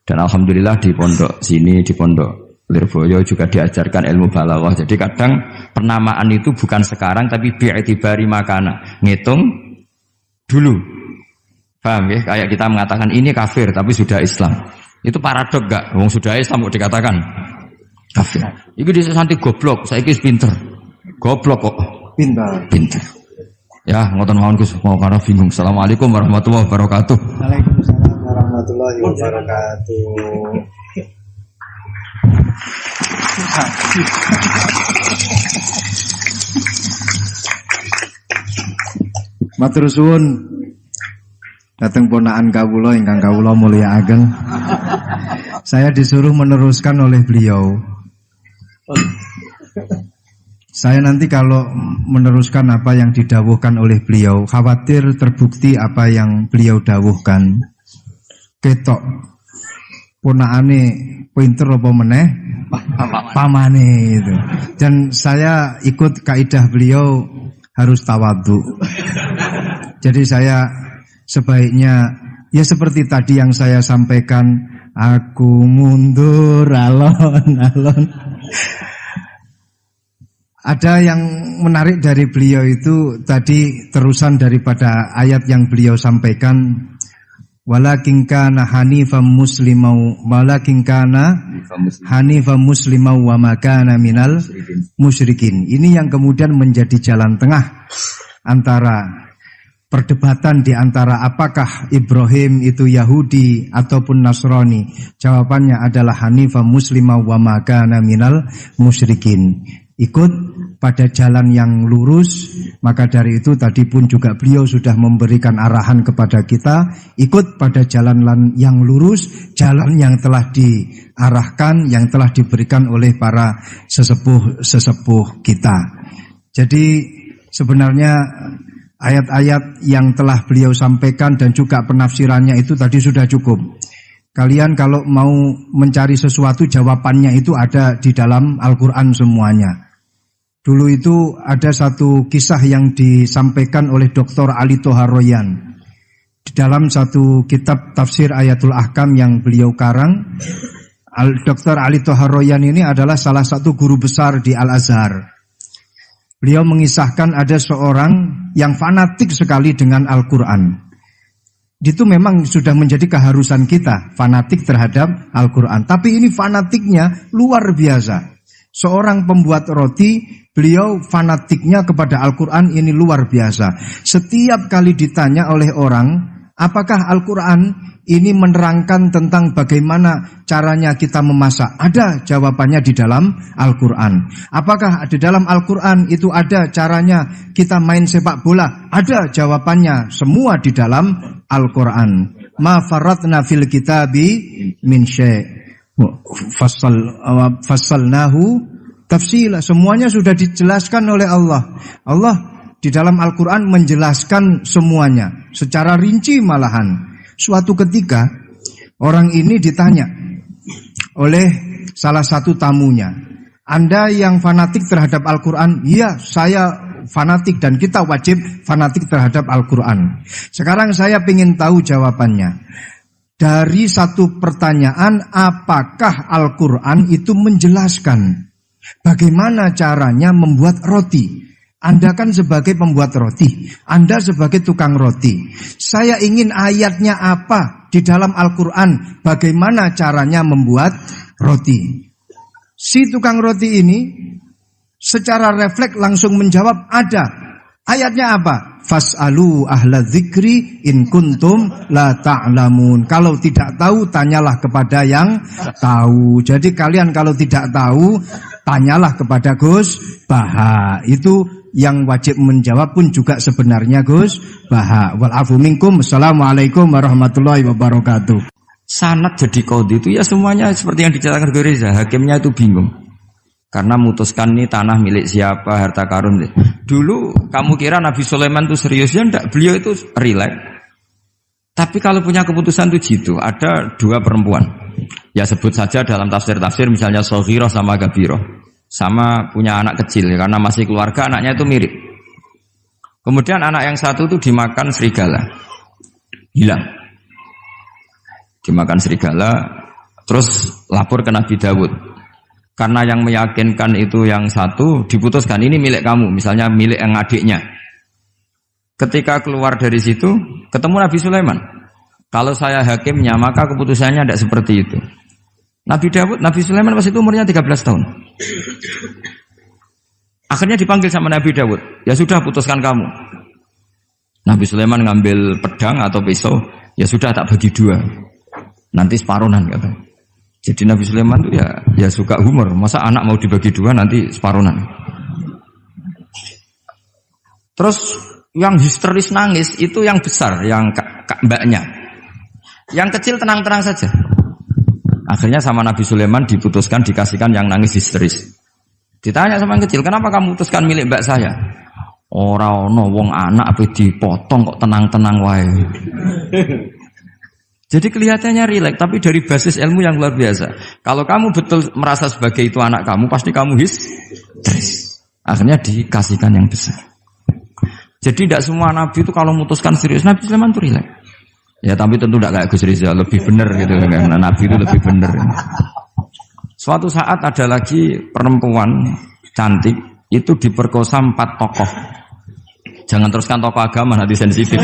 Dan alhamdulillah di pondok sini, di pondok Lirboyo juga diajarkan ilmu balaghah. Jadi kadang penamaan itu bukan sekarang tapi bi'tibari makana. Ngitung dulu. Paham ya? Kayak kita mengatakan ini kafir tapi sudah Islam. Itu paradok enggak? Wong sudah Islam kok dikatakan kafir. Iku dhisik santi goblok, saiki wis pinter. Goblok kok pinter. Ya, ngoten mawon Gus, mau karo bingung. Assalamualaikum warahmatullahi wabarakatuh. Waalaikumsalam warahmatullahi wabarakatuh. Matur suwun dateng ponakan kawula ingkang kawula mulyakaken. Saya disuruh meneruskan oleh beliau. Saya nanti kalau meneruskan apa yang didawuhkan oleh beliau, khawatir terbukti apa yang beliau dawuhkan. Ketok ponakane pinter apa meneh pamane itu. Dan saya ikut kaidah beliau harus tawadhu. Jadi saya sebaiknya ya seperti tadi yang saya sampaikan, aku mundur alon-alon. Ada yang menarik dari beliau itu tadi terusan daripada ayat yang beliau sampaikan, walakin kana hanifan muslimau wa ma kana minal musyrikin. Ini yang kemudian menjadi jalan tengah antara perdebatan di antara apakah Ibrahim itu Yahudi ataupun Nasrani. Jawabannya adalah hanifan muslimau wa ma kana minal musyrikin. Ikut pada jalan yang lurus. Maka dari itu tadi pun juga beliau sudah memberikan arahan kepada kita, ikut pada jalan yang lurus, jalan yang telah diarahkan, yang telah diberikan oleh para sesepuh kita. Jadi sebenarnya ayat-ayat yang telah beliau sampaikan dan juga penafsirannya itu tadi sudah cukup. Kalian kalau mau mencari sesuatu, jawabannya itu ada di dalam Al-Quran semuanya. Dulu itu ada satu kisah yang disampaikan oleh Dr. Ali Toharoyan. Di dalam satu kitab tafsir Ayatul Ahkam yang beliau karang, Dr. Ali Toharoyan ini adalah salah satu guru besar di Al-Azhar. Beliau mengisahkan ada seorang yang fanatik sekali dengan Al-Quran. Itu memang sudah menjadi keharusan kita, fanatik terhadap Al-Quran. Tapi ini fanatiknya luar biasa. Seorang pembuat roti, beliau fanatiknya kepada Al-Quran ini luar biasa. Setiap kali ditanya oleh orang, apakah Al-Quran ini menerangkan tentang bagaimana caranya kita memasak? Ada jawabannya di dalam Al-Quran. Apakah di dalam Al-Quran itu ada caranya kita main sepak bola? Ada jawabannya, semua di dalam Al-Quran. Ma faratna fil kitabi min syai'. Fassalnahu tafsila. Semuanya sudah dijelaskan oleh Allah. Allah di dalam Al-Quran menjelaskan semuanya secara rinci malahan. Suatu ketika orang ini ditanya oleh salah satu tamunya, Anda yang fanatik terhadap Al-Quran? Iya, saya fanatik dan kita wajib fanatik terhadap Al-Quran. Sekarang saya ingin tahu jawabannya. Dari satu pertanyaan, apakah Al-Quran itu menjelaskan bagaimana caranya membuat roti? Anda kan sebagai pembuat roti, Anda sebagai tukang roti. Saya ingin ayatnya apa di dalam Al-Quran, bagaimana caranya membuat roti. Si tukang roti ini secara refleks langsung menjawab, ada. Ayatnya apa? Fas'alu ahla dzikri in kuntum la ta'lamun. Kalau tidak tahu, tanyalah kepada yang tahu. Jadi kalian kalau tidak tahu, tanyalah kepada Gus Baha. Itu yang wajib menjawab pun juga sebenarnya Gus Baha. Wal afu minkum. Assalamualaikum warahmatullahi wabarakatuh. Sanad jadi qadhi itu ya semuanya seperti yang diceritakan Reza. Hakimnya itu bingung. Karena memutuskan ini tanah milik siapa, harta karun. Dulu kamu kira Nabi Sulaiman itu serius, ya enggak, beliau itu rileks. Tapi kalau punya keputusan itu gitu, ada dua perempuan. Ya sebut saja dalam tafsir-tafsir misalnya Soghirah sama Gabiroh. Sama punya anak kecil, karena masih keluarga anaknya itu mirip. Kemudian anak yang satu itu dimakan serigala. Hilang. Dimakan serigala, terus lapor ke Nabi Dawud. Karena yang meyakinkan itu yang satu diputuskan ini milik kamu, misalnya milik yang adiknya. Ketika keluar dari situ ketemu Nabi Sulaiman. Kalau saya hakimnya maka keputusannya tidak seperti itu. Nabi Sulaiman pas itu umurnya 13 tahun. Akhirnya dipanggil sama Nabi Dawud. Ya sudah putuskan kamu. Nabi Sulaiman ngambil pedang atau pisau. Ya sudah tak bagi dua. Nanti separuhan katanya. Jadi Nabi Sulaiman itu ya suka humor. Masa anak mau dibagi dua nanti separuhan. Terus yang histeris nangis itu yang besar, yang mbaknya. Yang kecil tenang-tenang saja. Akhirnya sama Nabi Sulaiman diputuskan dikasihkan yang nangis histeris. Ditanya sama yang kecil, kenapa kamu putuskan milik mbak saya? Ora ono wong anak apa dipotong kok tenang-tenang wae. Jadi kelihatannya rileks, tapi dari basis ilmu yang luar biasa. Kalau kamu betul merasa sebagai itu anak kamu, pasti kamu histeris. Akhirnya dikasihkan yang besar. Jadi tidak semua nabi itu kalau memutuskan serius. Nabi Sulaiman itu rileks. Ya tapi tentu tidak kayak Gus Rizal, lebih benar gitu kan. Nabi itu lebih benar. Suatu saat ada lagi perempuan cantik itu diperkosa 4 tokoh. Jangan teruskan tokoh agama, nanti sensitif.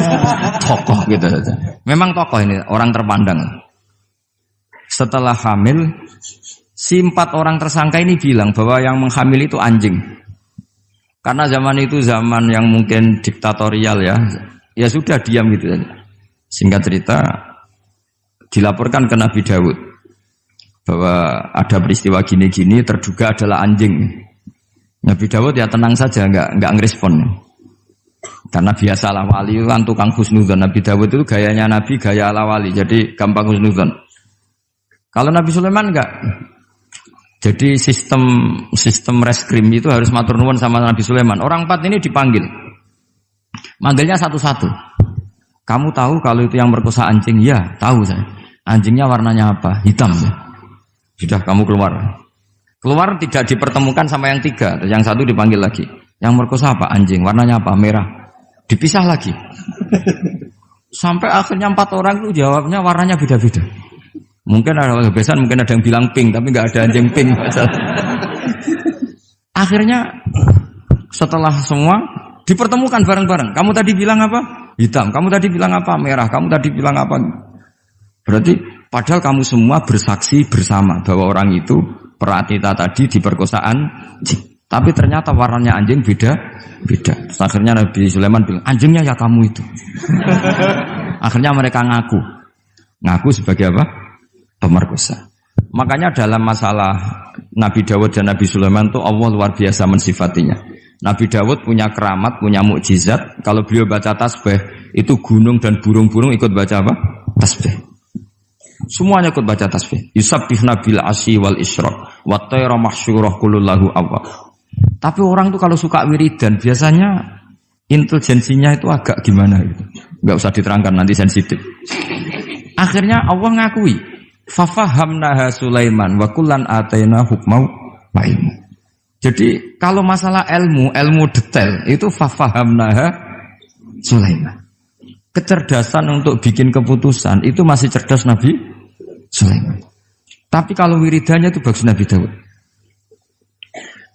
Tokoh gitu saja. Memang tokoh ini, orang terpandang. Setelah hamil, si 4 orang tersangka ini bilang bahwa yang menghamil itu anjing. Karena zaman itu zaman yang mungkin diktatorial ya. Ya sudah diam gitu saja. Singkat cerita, dilaporkan ke Nabi Dawud. Bahwa ada peristiwa gini-gini, terduga adalah anjing. Nabi Dawud ya tenang saja, enggak ngerespon. Karena biasalah wali itu kan tukang husnudzon. Nabi Dawud itu gayanya Nabi, gaya ala wali. Jadi gampang husnudzon. Kalau Nabi Sulaiman enggak. Jadi sistem reskrim itu harus matur nuwun sama Nabi Sulaiman. Orang 4 ini dipanggil. Manggilnya satu-satu. Kamu tahu kalau itu yang merkosa anjing? Ya, tahu saya. Anjingnya warnanya apa? Hitam ya. Sudah kamu keluar. Keluar tidak dipertemukan sama yang 3. Yang satu dipanggil lagi. Yang merkosa apa? Anjing. Warnanya apa? Merah. Dipisah lagi. Sampai akhirnya 4 orang itu jawabnya warnanya beda-beda. Mungkin ada kebiasaan, mungkin ada yang bilang pink, tapi nggak ada anjing pink. Akhirnya setelah semua dipertemukan bareng-bareng. Kamu tadi bilang apa? Hitam. Kamu tadi bilang apa? Merah. Kamu tadi bilang apa? Berarti padahal kamu semua bersaksi bersama bahwa orang itu Pratita tadi diperkosaan anjing. Tapi ternyata warnanya anjing beda. Terus akhirnya Nabi Sulaiman bilang, anjingnya ya kamu itu. Akhirnya mereka ngaku sebagai apa? Pemerkosa. Makanya dalam masalah Nabi Dawud dan Nabi Sulaiman itu Allah luar biasa mensifatinya. Nabi Dawud punya keramat, punya mukjizat. Kalau beliau baca tasbih, itu gunung dan burung-burung ikut baca apa? Tasbih. Semuanya ikut baca tasbih. Yusabbihna bil asyi wal isyraq wa tayra mahsyurah kulullahu awwab. Tapi orang tuh kalau suka wiridan biasanya intelijensinya itu agak gimana gitu. Enggak usah diterangkan nanti sensitif. Akhirnya Allah ngakui, fafahamnaha Sulaiman wa kullan ataina hukmau wa ilmu. Jadi kalau masalah ilmu detail itu fafahamnaha Sulaiman. Kecerdasan untuk bikin keputusan itu masih cerdas Nabi Sulaiman. Tapi kalau wiridannya itu bagus Nabi Dawud.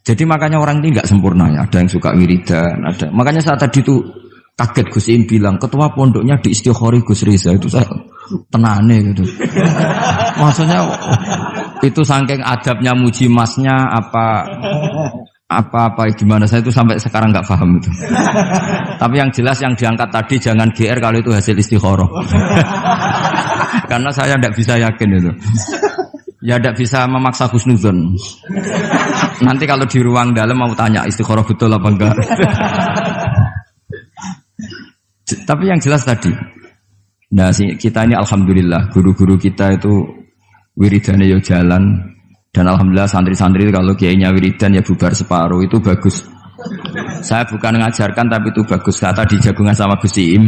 Jadi makanya orang ini nggak sempurna ya. Ada yang suka wiridan, ada. Makanya saat tadi itu kaget Gus Im bilang ketua pondoknya di Istighori Gus Riza itu saya tenane gitu. Maksudnya itu saking adabnya muji masnya apa apa gimana, saya itu sampai sekarang nggak paham itu. Tapi yang jelas yang diangkat tadi jangan GR kalau itu hasil istikharah. Karena saya tidak bisa yakin itu. Ya tidak bisa memaksa husnudzon. Nanti kalau di ruang dalam mau tanya istikharah betul apa enggak. Tapi yang jelas tadi. Nah, kita ini alhamdulillah guru-guru kita itu wiridane yo jalan. Dan alhamdulillah santri-santri kalau kiainya wiridan ya bubar separuh, itu bagus. Saya bukan mengajarkan tapi itu bagus. Kata di Jagungan sama Gus Iim,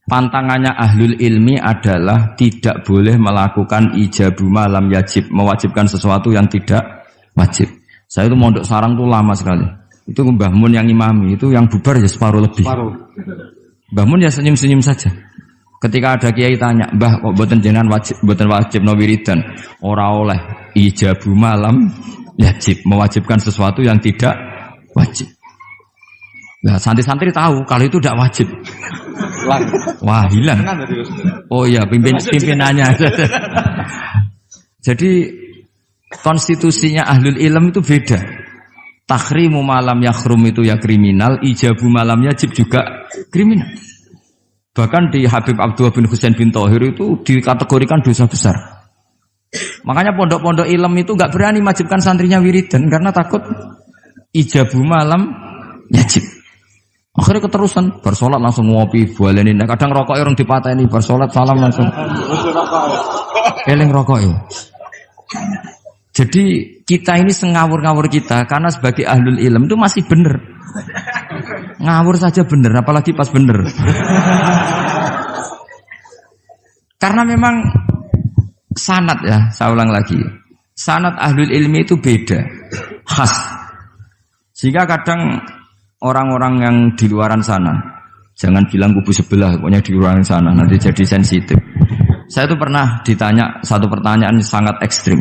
pantangannya ahlul ilmi adalah tidak boleh melakukan ijabu malam yajib, mewajibkan sesuatu yang tidak wajib. Saya itu mondok sarang tuh lama sekali. Itu Mbah Mun yang imami, itu yang bubar ya separuh lebih. Mbah Mun ya senyum-senyum saja. Ketika ada kiai tanya, "Mbah, kok mboten jenengan mboten wajib no wiridan?" Ora oleh ijabu malam yajib, mewajibkan sesuatu yang tidak wajib. Nah, santri-santri tahu kalau itu tidak wajib. Wah, hilang. Oh iya, pimpinannya. Jadi konstitusinya ahlul ilm itu beda. Tahrimu malam yakhrum itu ya kriminal, ijabu malam yajib juga kriminal. Bahkan di Habib Abdullah bin Husain bin Thohir itu dikategorikan dosa besar. Makanya pondok-pondok ilm itu nggak berani wajibkan santrinya wiridan karena takut ijabu malam yajib. Akhirnya keterusan, bersolat langsung ngopi, bualenin. Kadang rokok orang dipatahin, bersolat salam langsung. Eling rokok ya. Jadi kita ini sengawur-ngawur kita karena sebagai ahlul ilm itu masih benar. Ngawur saja benar, apalagi pas benar. Karena memang sanad ya, saya ulang lagi. Sanad ahlul ilmi itu beda, khas. Sehingga kadang orang-orang yang di luaran sana, jangan bilang kubu sebelah, pokoknya di luaran sana, nanti jadi sensitif. Saya itu pernah ditanya satu pertanyaan sangat ekstrim.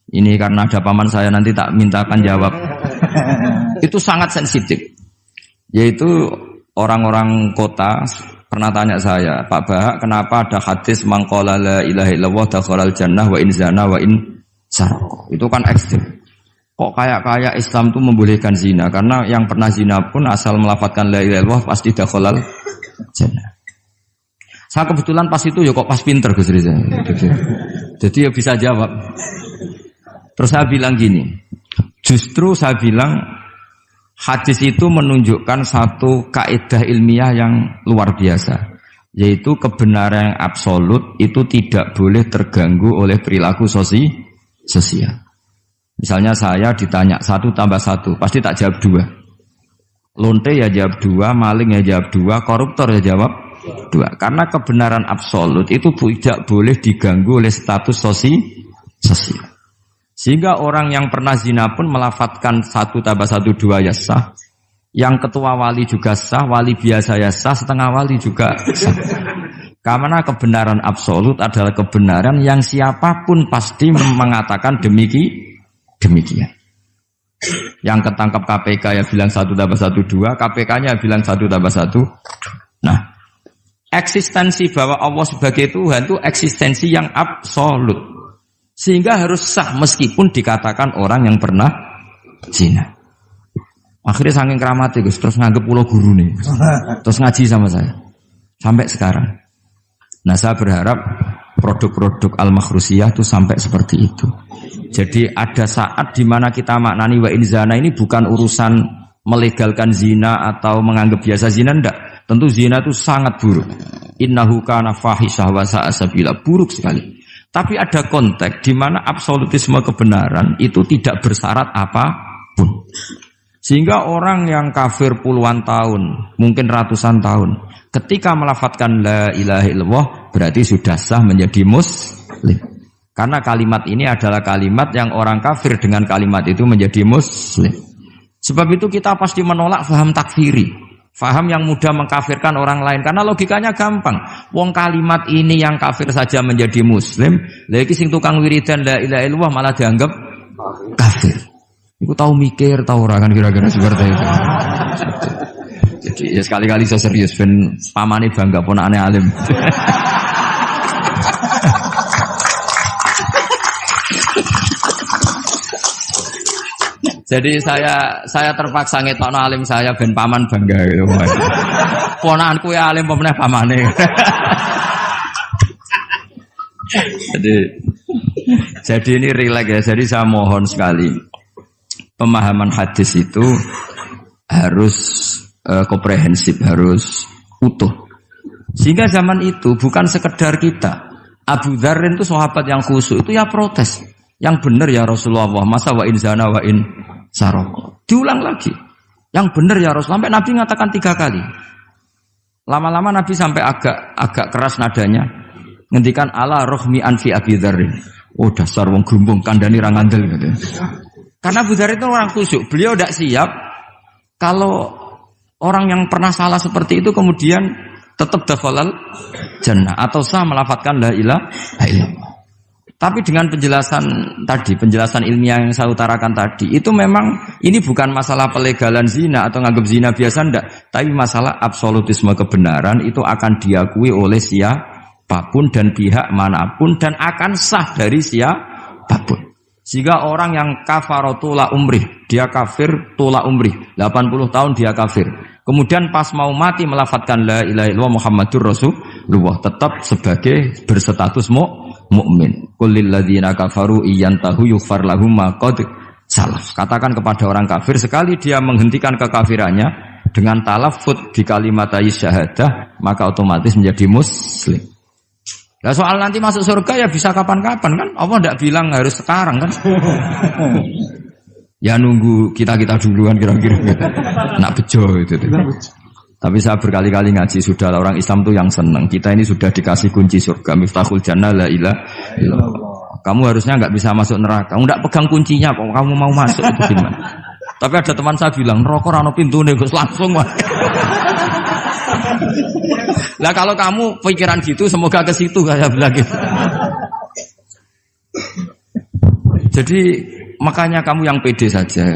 Ini karena ada paman saya, nanti tak mintakan jawab. Itu sangat sensitif. Yaitu orang-orang kota pernah tanya saya, "Pak Bahak, kenapa ada hadis mangqala la ilaha illallah dakhalal jannah wa in zana wa in sarqa?" Itu kan ekstrim. Kok kayak Islam itu membolehkan zina? Karena yang pernah zina pun asal melafadzkan la ilaha illallah pasti dakhalal jannah. Saya kebetulan pas itu ya kok pas pinter Gus Riza. Jadi ya bisa jawab. Terus saya bilang gini, justru saya bilang hadis itu menunjukkan satu kaidah ilmiah yang luar biasa, yaitu kebenaran yang absolut itu tidak boleh terganggu oleh perilaku sosial. Misalnya saya ditanya 1 tambah 1, pasti tak jawab 2. Lonte ya jawab 2, maling ya jawab 2, koruptor ya jawab 2. Karena kebenaran absolut itu tidak boleh diganggu oleh status sosial. Sehingga orang yang pernah zina pun melafatkan 1 tambah 1 2 ya sah. Yang ketua wali juga sah, wali biasa ya sah, setengah wali juga sah. Karena kebenaran absolut adalah kebenaran yang siapapun pasti mengatakan demikian. Yang ketangkap KPK ya bilang 1 tambah 1 2, KPK-nya bilang 1 tambah 1. Nah, eksistensi bahwa Allah sebagai Tuhan itu eksistensi yang absolut. Sehingga harus sah meskipun dikatakan orang yang pernah zina. Akhirnya saking keramatnya Gus, terus nganggep pulau guru nih, terus ngaji sama saya sampai sekarang. Nah, saya berharap produk-produk al-makhrusiyah itu sampai seperti itu. Jadi ada saat di mana kita maknani wa in zina ini bukan urusan melegalkan zina atau menganggap biasa zina, enggak. Tentu zina itu sangat buruk. Innahu kana fahisyah wa sa'a sabila, buruk sekali. Tapi ada konteks di mana absolutisme kebenaran itu tidak bersyarat apapun. Sehingga orang yang kafir puluhan tahun, mungkin ratusan tahun, ketika melafadzkan la ilaha illallah berarti sudah sah menjadi muslim. Karena kalimat ini adalah kalimat yang orang kafir dengan kalimat itu menjadi muslim. Sebab itu kita pasti menolak faham takfiri. Faham yang mudah mengkafirkan orang lain. Karena logikanya gampang. Wong kalimat ini yang kafir saja menjadi muslim. Lagi sing tukang wiridan la ilaha illallah malah dianggap kafir. Iku tahu mikir, tahu orang kan kira-kira seperti itu. Jadi ya sekali-kali saya serius. Ben pamane bangga pun aneh alim. Jadi saya terpaksa ngetokno alim saya ben paman bangga gitu. Ponakanku ya alim pemeneh pamane. Jadi ini rileks ya. Jadi saya mohon sekali pemahaman hadis itu harus komprehensif, harus utuh. Sehingga zaman itu bukan sekedar kita. Abu Dzar itu sahabat yang khusyuk itu ya protes. Yang benar ya Rasulullah, masa wa in zana wa in sarok. Diulang lagi. Yang benar ya Rasulullah. Sampai Nabi mengatakan 3 kali. Lama-lama Nabi sampai agak keras nadanya. Ngendikan ala rohmi anfi Abi Dzarrin. Oh dasar wong grumbung kandhani ra ngandel gitu. Karena Abu Dzar itu orang khusyuk. Beliau tidak siap kalau orang yang pernah salah seperti itu kemudian tetap dakhalal jannah atau sah melafadzkan la ilaha illallah. Tapi dengan penjelasan ilmiah yang saya utarakan tadi, itu memang ini bukan masalah pelegalan zina atau nganggap zina biasa enggak, tapi masalah absolutisme kebenaran itu akan diakui oleh siapapun dan pihak manapun dan akan sah dari siapapun. Sehingga orang yang kafaro tula umrih, dia kafir tula umrih, 80 tahun dia kafir. Kemudian pas mau mati melafadzkan la ilaha illallah Muhammadur Rasulullah, tetap sebagai berstatus mukmin. Qul lil ladzina kafaru iyantahu yughfar lahum ma qad salaf. Katakan kepada orang kafir sekali dia menghentikan kekafirannya dengan talaffuz di kalimat syahadah, maka otomatis menjadi muslim. Nah soal nanti masuk surga ya bisa kapan-kapan kan? Allah tidak bilang harus sekarang kan? Ya nunggu kita duluan kira-kira. Nak bejo itu. Tapi saya berkali-kali ngaji sudah orang Islam tuh yang senang. Kita ini sudah dikasih kunci surga, miftahul jannah la ilaha illallah. Kamu harusnya nggak bisa masuk neraka. Kamu nggak pegang kuncinya kok kamu mau masuk itu gimana? Tapi ada teman saya bilang, "Neraka ora ono pintune, Gus, langsung wae." Lah kalau kamu pikiran gitu semoga ke situ saya bilang gitu. Jadi makanya kamu yang pede saja.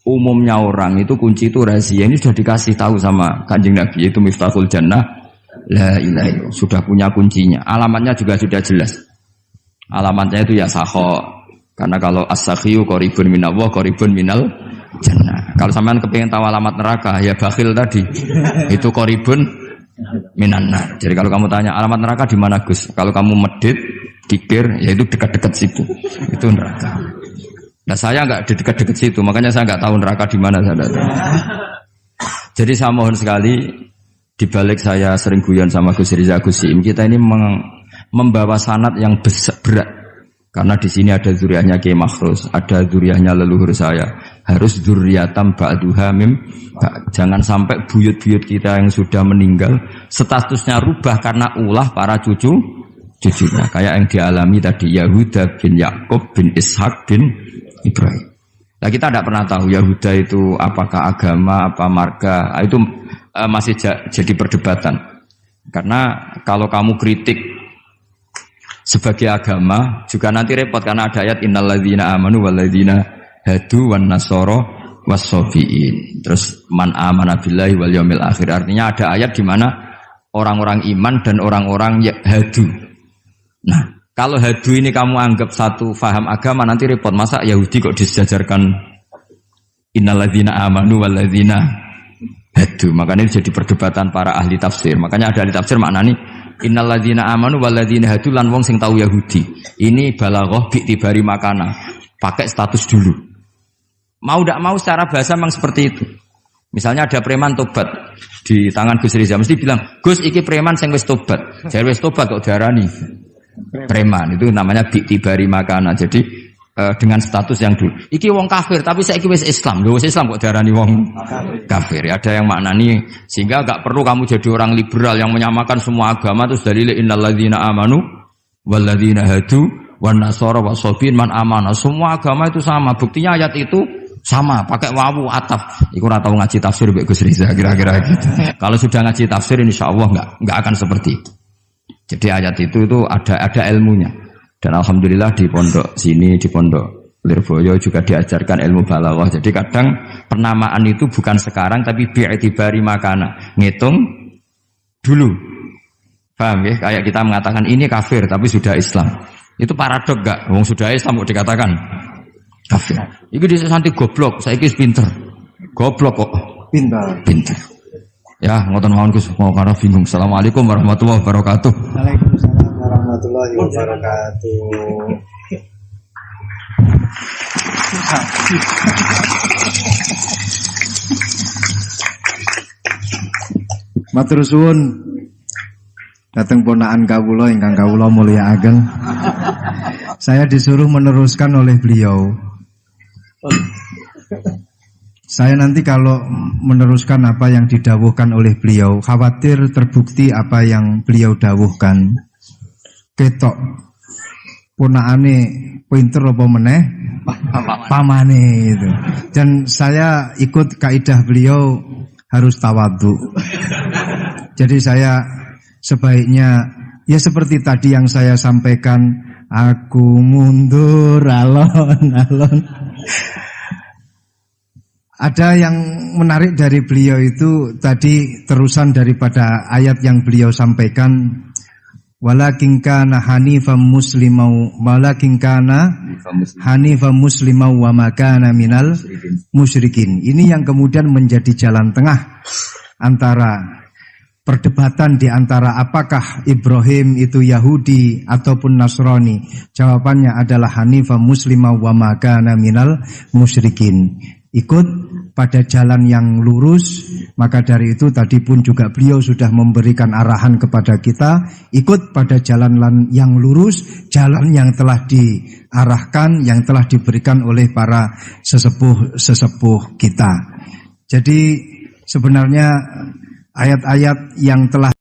Umumnya orang itu kunci itu rahasia. Ini sudah dikasih tahu sama Kanjeng Nabi, yaitu miftahul jannah la ilaha illallah. Sudah punya kuncinya. Alamatnya juga sudah jelas. Alamatnya itu ya sakho. Karena kalau as-sakhiyu qaribun minallah, qaribun minal jannah. Kalau sampean kepengin tahu alamat neraka, ya bakhil tadi. Itu qaribun minannar. Jadi kalau kamu tanya alamat neraka di mana Gus? Kalau kamu medit, pikir, ya itu dekat-dekat situ. Itu neraka. Nah saya nggak di dekat-dekat situ, makanya saya nggak tahu neraka di mana saya tahu. Jadi saya mohon sekali, dibalik saya sering guyon sama Gus Riza Gusim, kita ini membawa sanad yang berat. Karena di sini ada zuriatnya Kiai Makhrus, ada zuriatnya leluhur saya. Harus zuriatam ba'duha mim. Jangan sampai buyut-buyut kita yang sudah meninggal statusnya rubah karena ulah para cucunya. Kayak yang dialami tadi Yahuda bin Yakub bin Ishak bin Ibrahim. Nah kita tidak pernah tahu Yahuda itu apakah agama, apa marga. Itu masih jadi perdebatan. Karena kalau kamu kritik sebagai agama juga nanti repot karena ada ayat innalladzina amanu walladzina hadu wan nasara wassabiin. Terus man amana billahi wal yaumil akhir. Artinya ada ayat di mana orang-orang iman dan orang-orang hadu. Nah, kalau hadu ini kamu anggap satu faham agama nanti repot. Masa Yahudi kok disejajarkan innalladzina amanu walladzina hadu. Makanya ini jadi perdebatan para ahli tafsir. Makanya ada ahli tafsir maknanya innalladzina amanu walladzina hadu lan wong sing tahu Yahudi. Ini balaghah bi'tibari makana. Pakai status dulu. Mau tidak mau secara bahasa memang seperti itu. Misalnya ada preman tobat di tangan Gus Riza mesti bilang, "Gus iki preman sing wis tobat." Jare wis tobat kok diarani preman. Itu namanya bi'tibari makana. Jadi dengan status yang dulu. Iki wong kafir tapi saiki wis Islam. Lho wis Islam kok diarani wong kafir. Ya, ada yang maknani sehingga enggak perlu kamu jadi orang liberal yang menyamakan semua agama terus dalil innalladzina amanu walladzina hadu wan nasara wasabiin man amana. Semua agama itu sama. Buktinya ayat itu sama, pakai wawu ataf. Iku ora tau ngaji tafsir mbek Gus Riza kira-kira gitu. Kalau sudah ngaji tafsir insyaallah enggak akan seperti itu. Jadi ayat itu ada ilmunya. Dan alhamdulillah di pondok sini, di pondok Lirboyo juga diajarkan ilmu balaghah. Jadi kadang penamaan itu bukan sekarang tapi bi'tibari makana. Ngitung dulu. Paham ya? Kayak kita mengatakan ini kafir tapi sudah Islam. Itu paradok enggak? Wong sudah Islam kok dikatakan kafir. Iki dhisik santi goblok, saiki wis pinter. Goblok kok. Pinter. Ya, ngoten mawon Gus, mau karo bingung. Assalamualaikum warahmatullahi wabarakatuh. Waalaikumsalam warahmatullahi wabarakatuh. Matur suwun dateng ponakan kawula ingkang kawula mulyakaken. Saya disuruh meneruskan oleh beliau. Saya nanti kalau meneruskan apa yang didawuhkan oleh beliau, khawatir terbukti apa yang beliau dawuhkan. Ketok ponakane pinter apa meneh pamane itu. Dan saya ikut kaidah beliau harus tawadhu. Jadi saya sebaiknya ya seperti tadi yang saya sampaikan, aku mundur alon-alon. Ada yang menarik dari beliau itu tadi terusan daripada ayat yang beliau sampaikan, walakin kana hanifan muslimau wa ma kana minal musyrikin. Ini yang kemudian menjadi jalan tengah antara perdebatan di antara apakah Ibrahim itu Yahudi ataupun Nasrani. Jawabannya adalah hanifan muslimau wa ma kana minal musyrikin. Ikut pada jalan yang lurus. Maka dari itu tadi pun juga beliau sudah memberikan arahan kepada kita, ikut pada jalan yang lurus, jalan yang telah diarahkan, yang telah diberikan oleh para sesepuh kita. Jadi sebenarnya ayat-ayat yang telah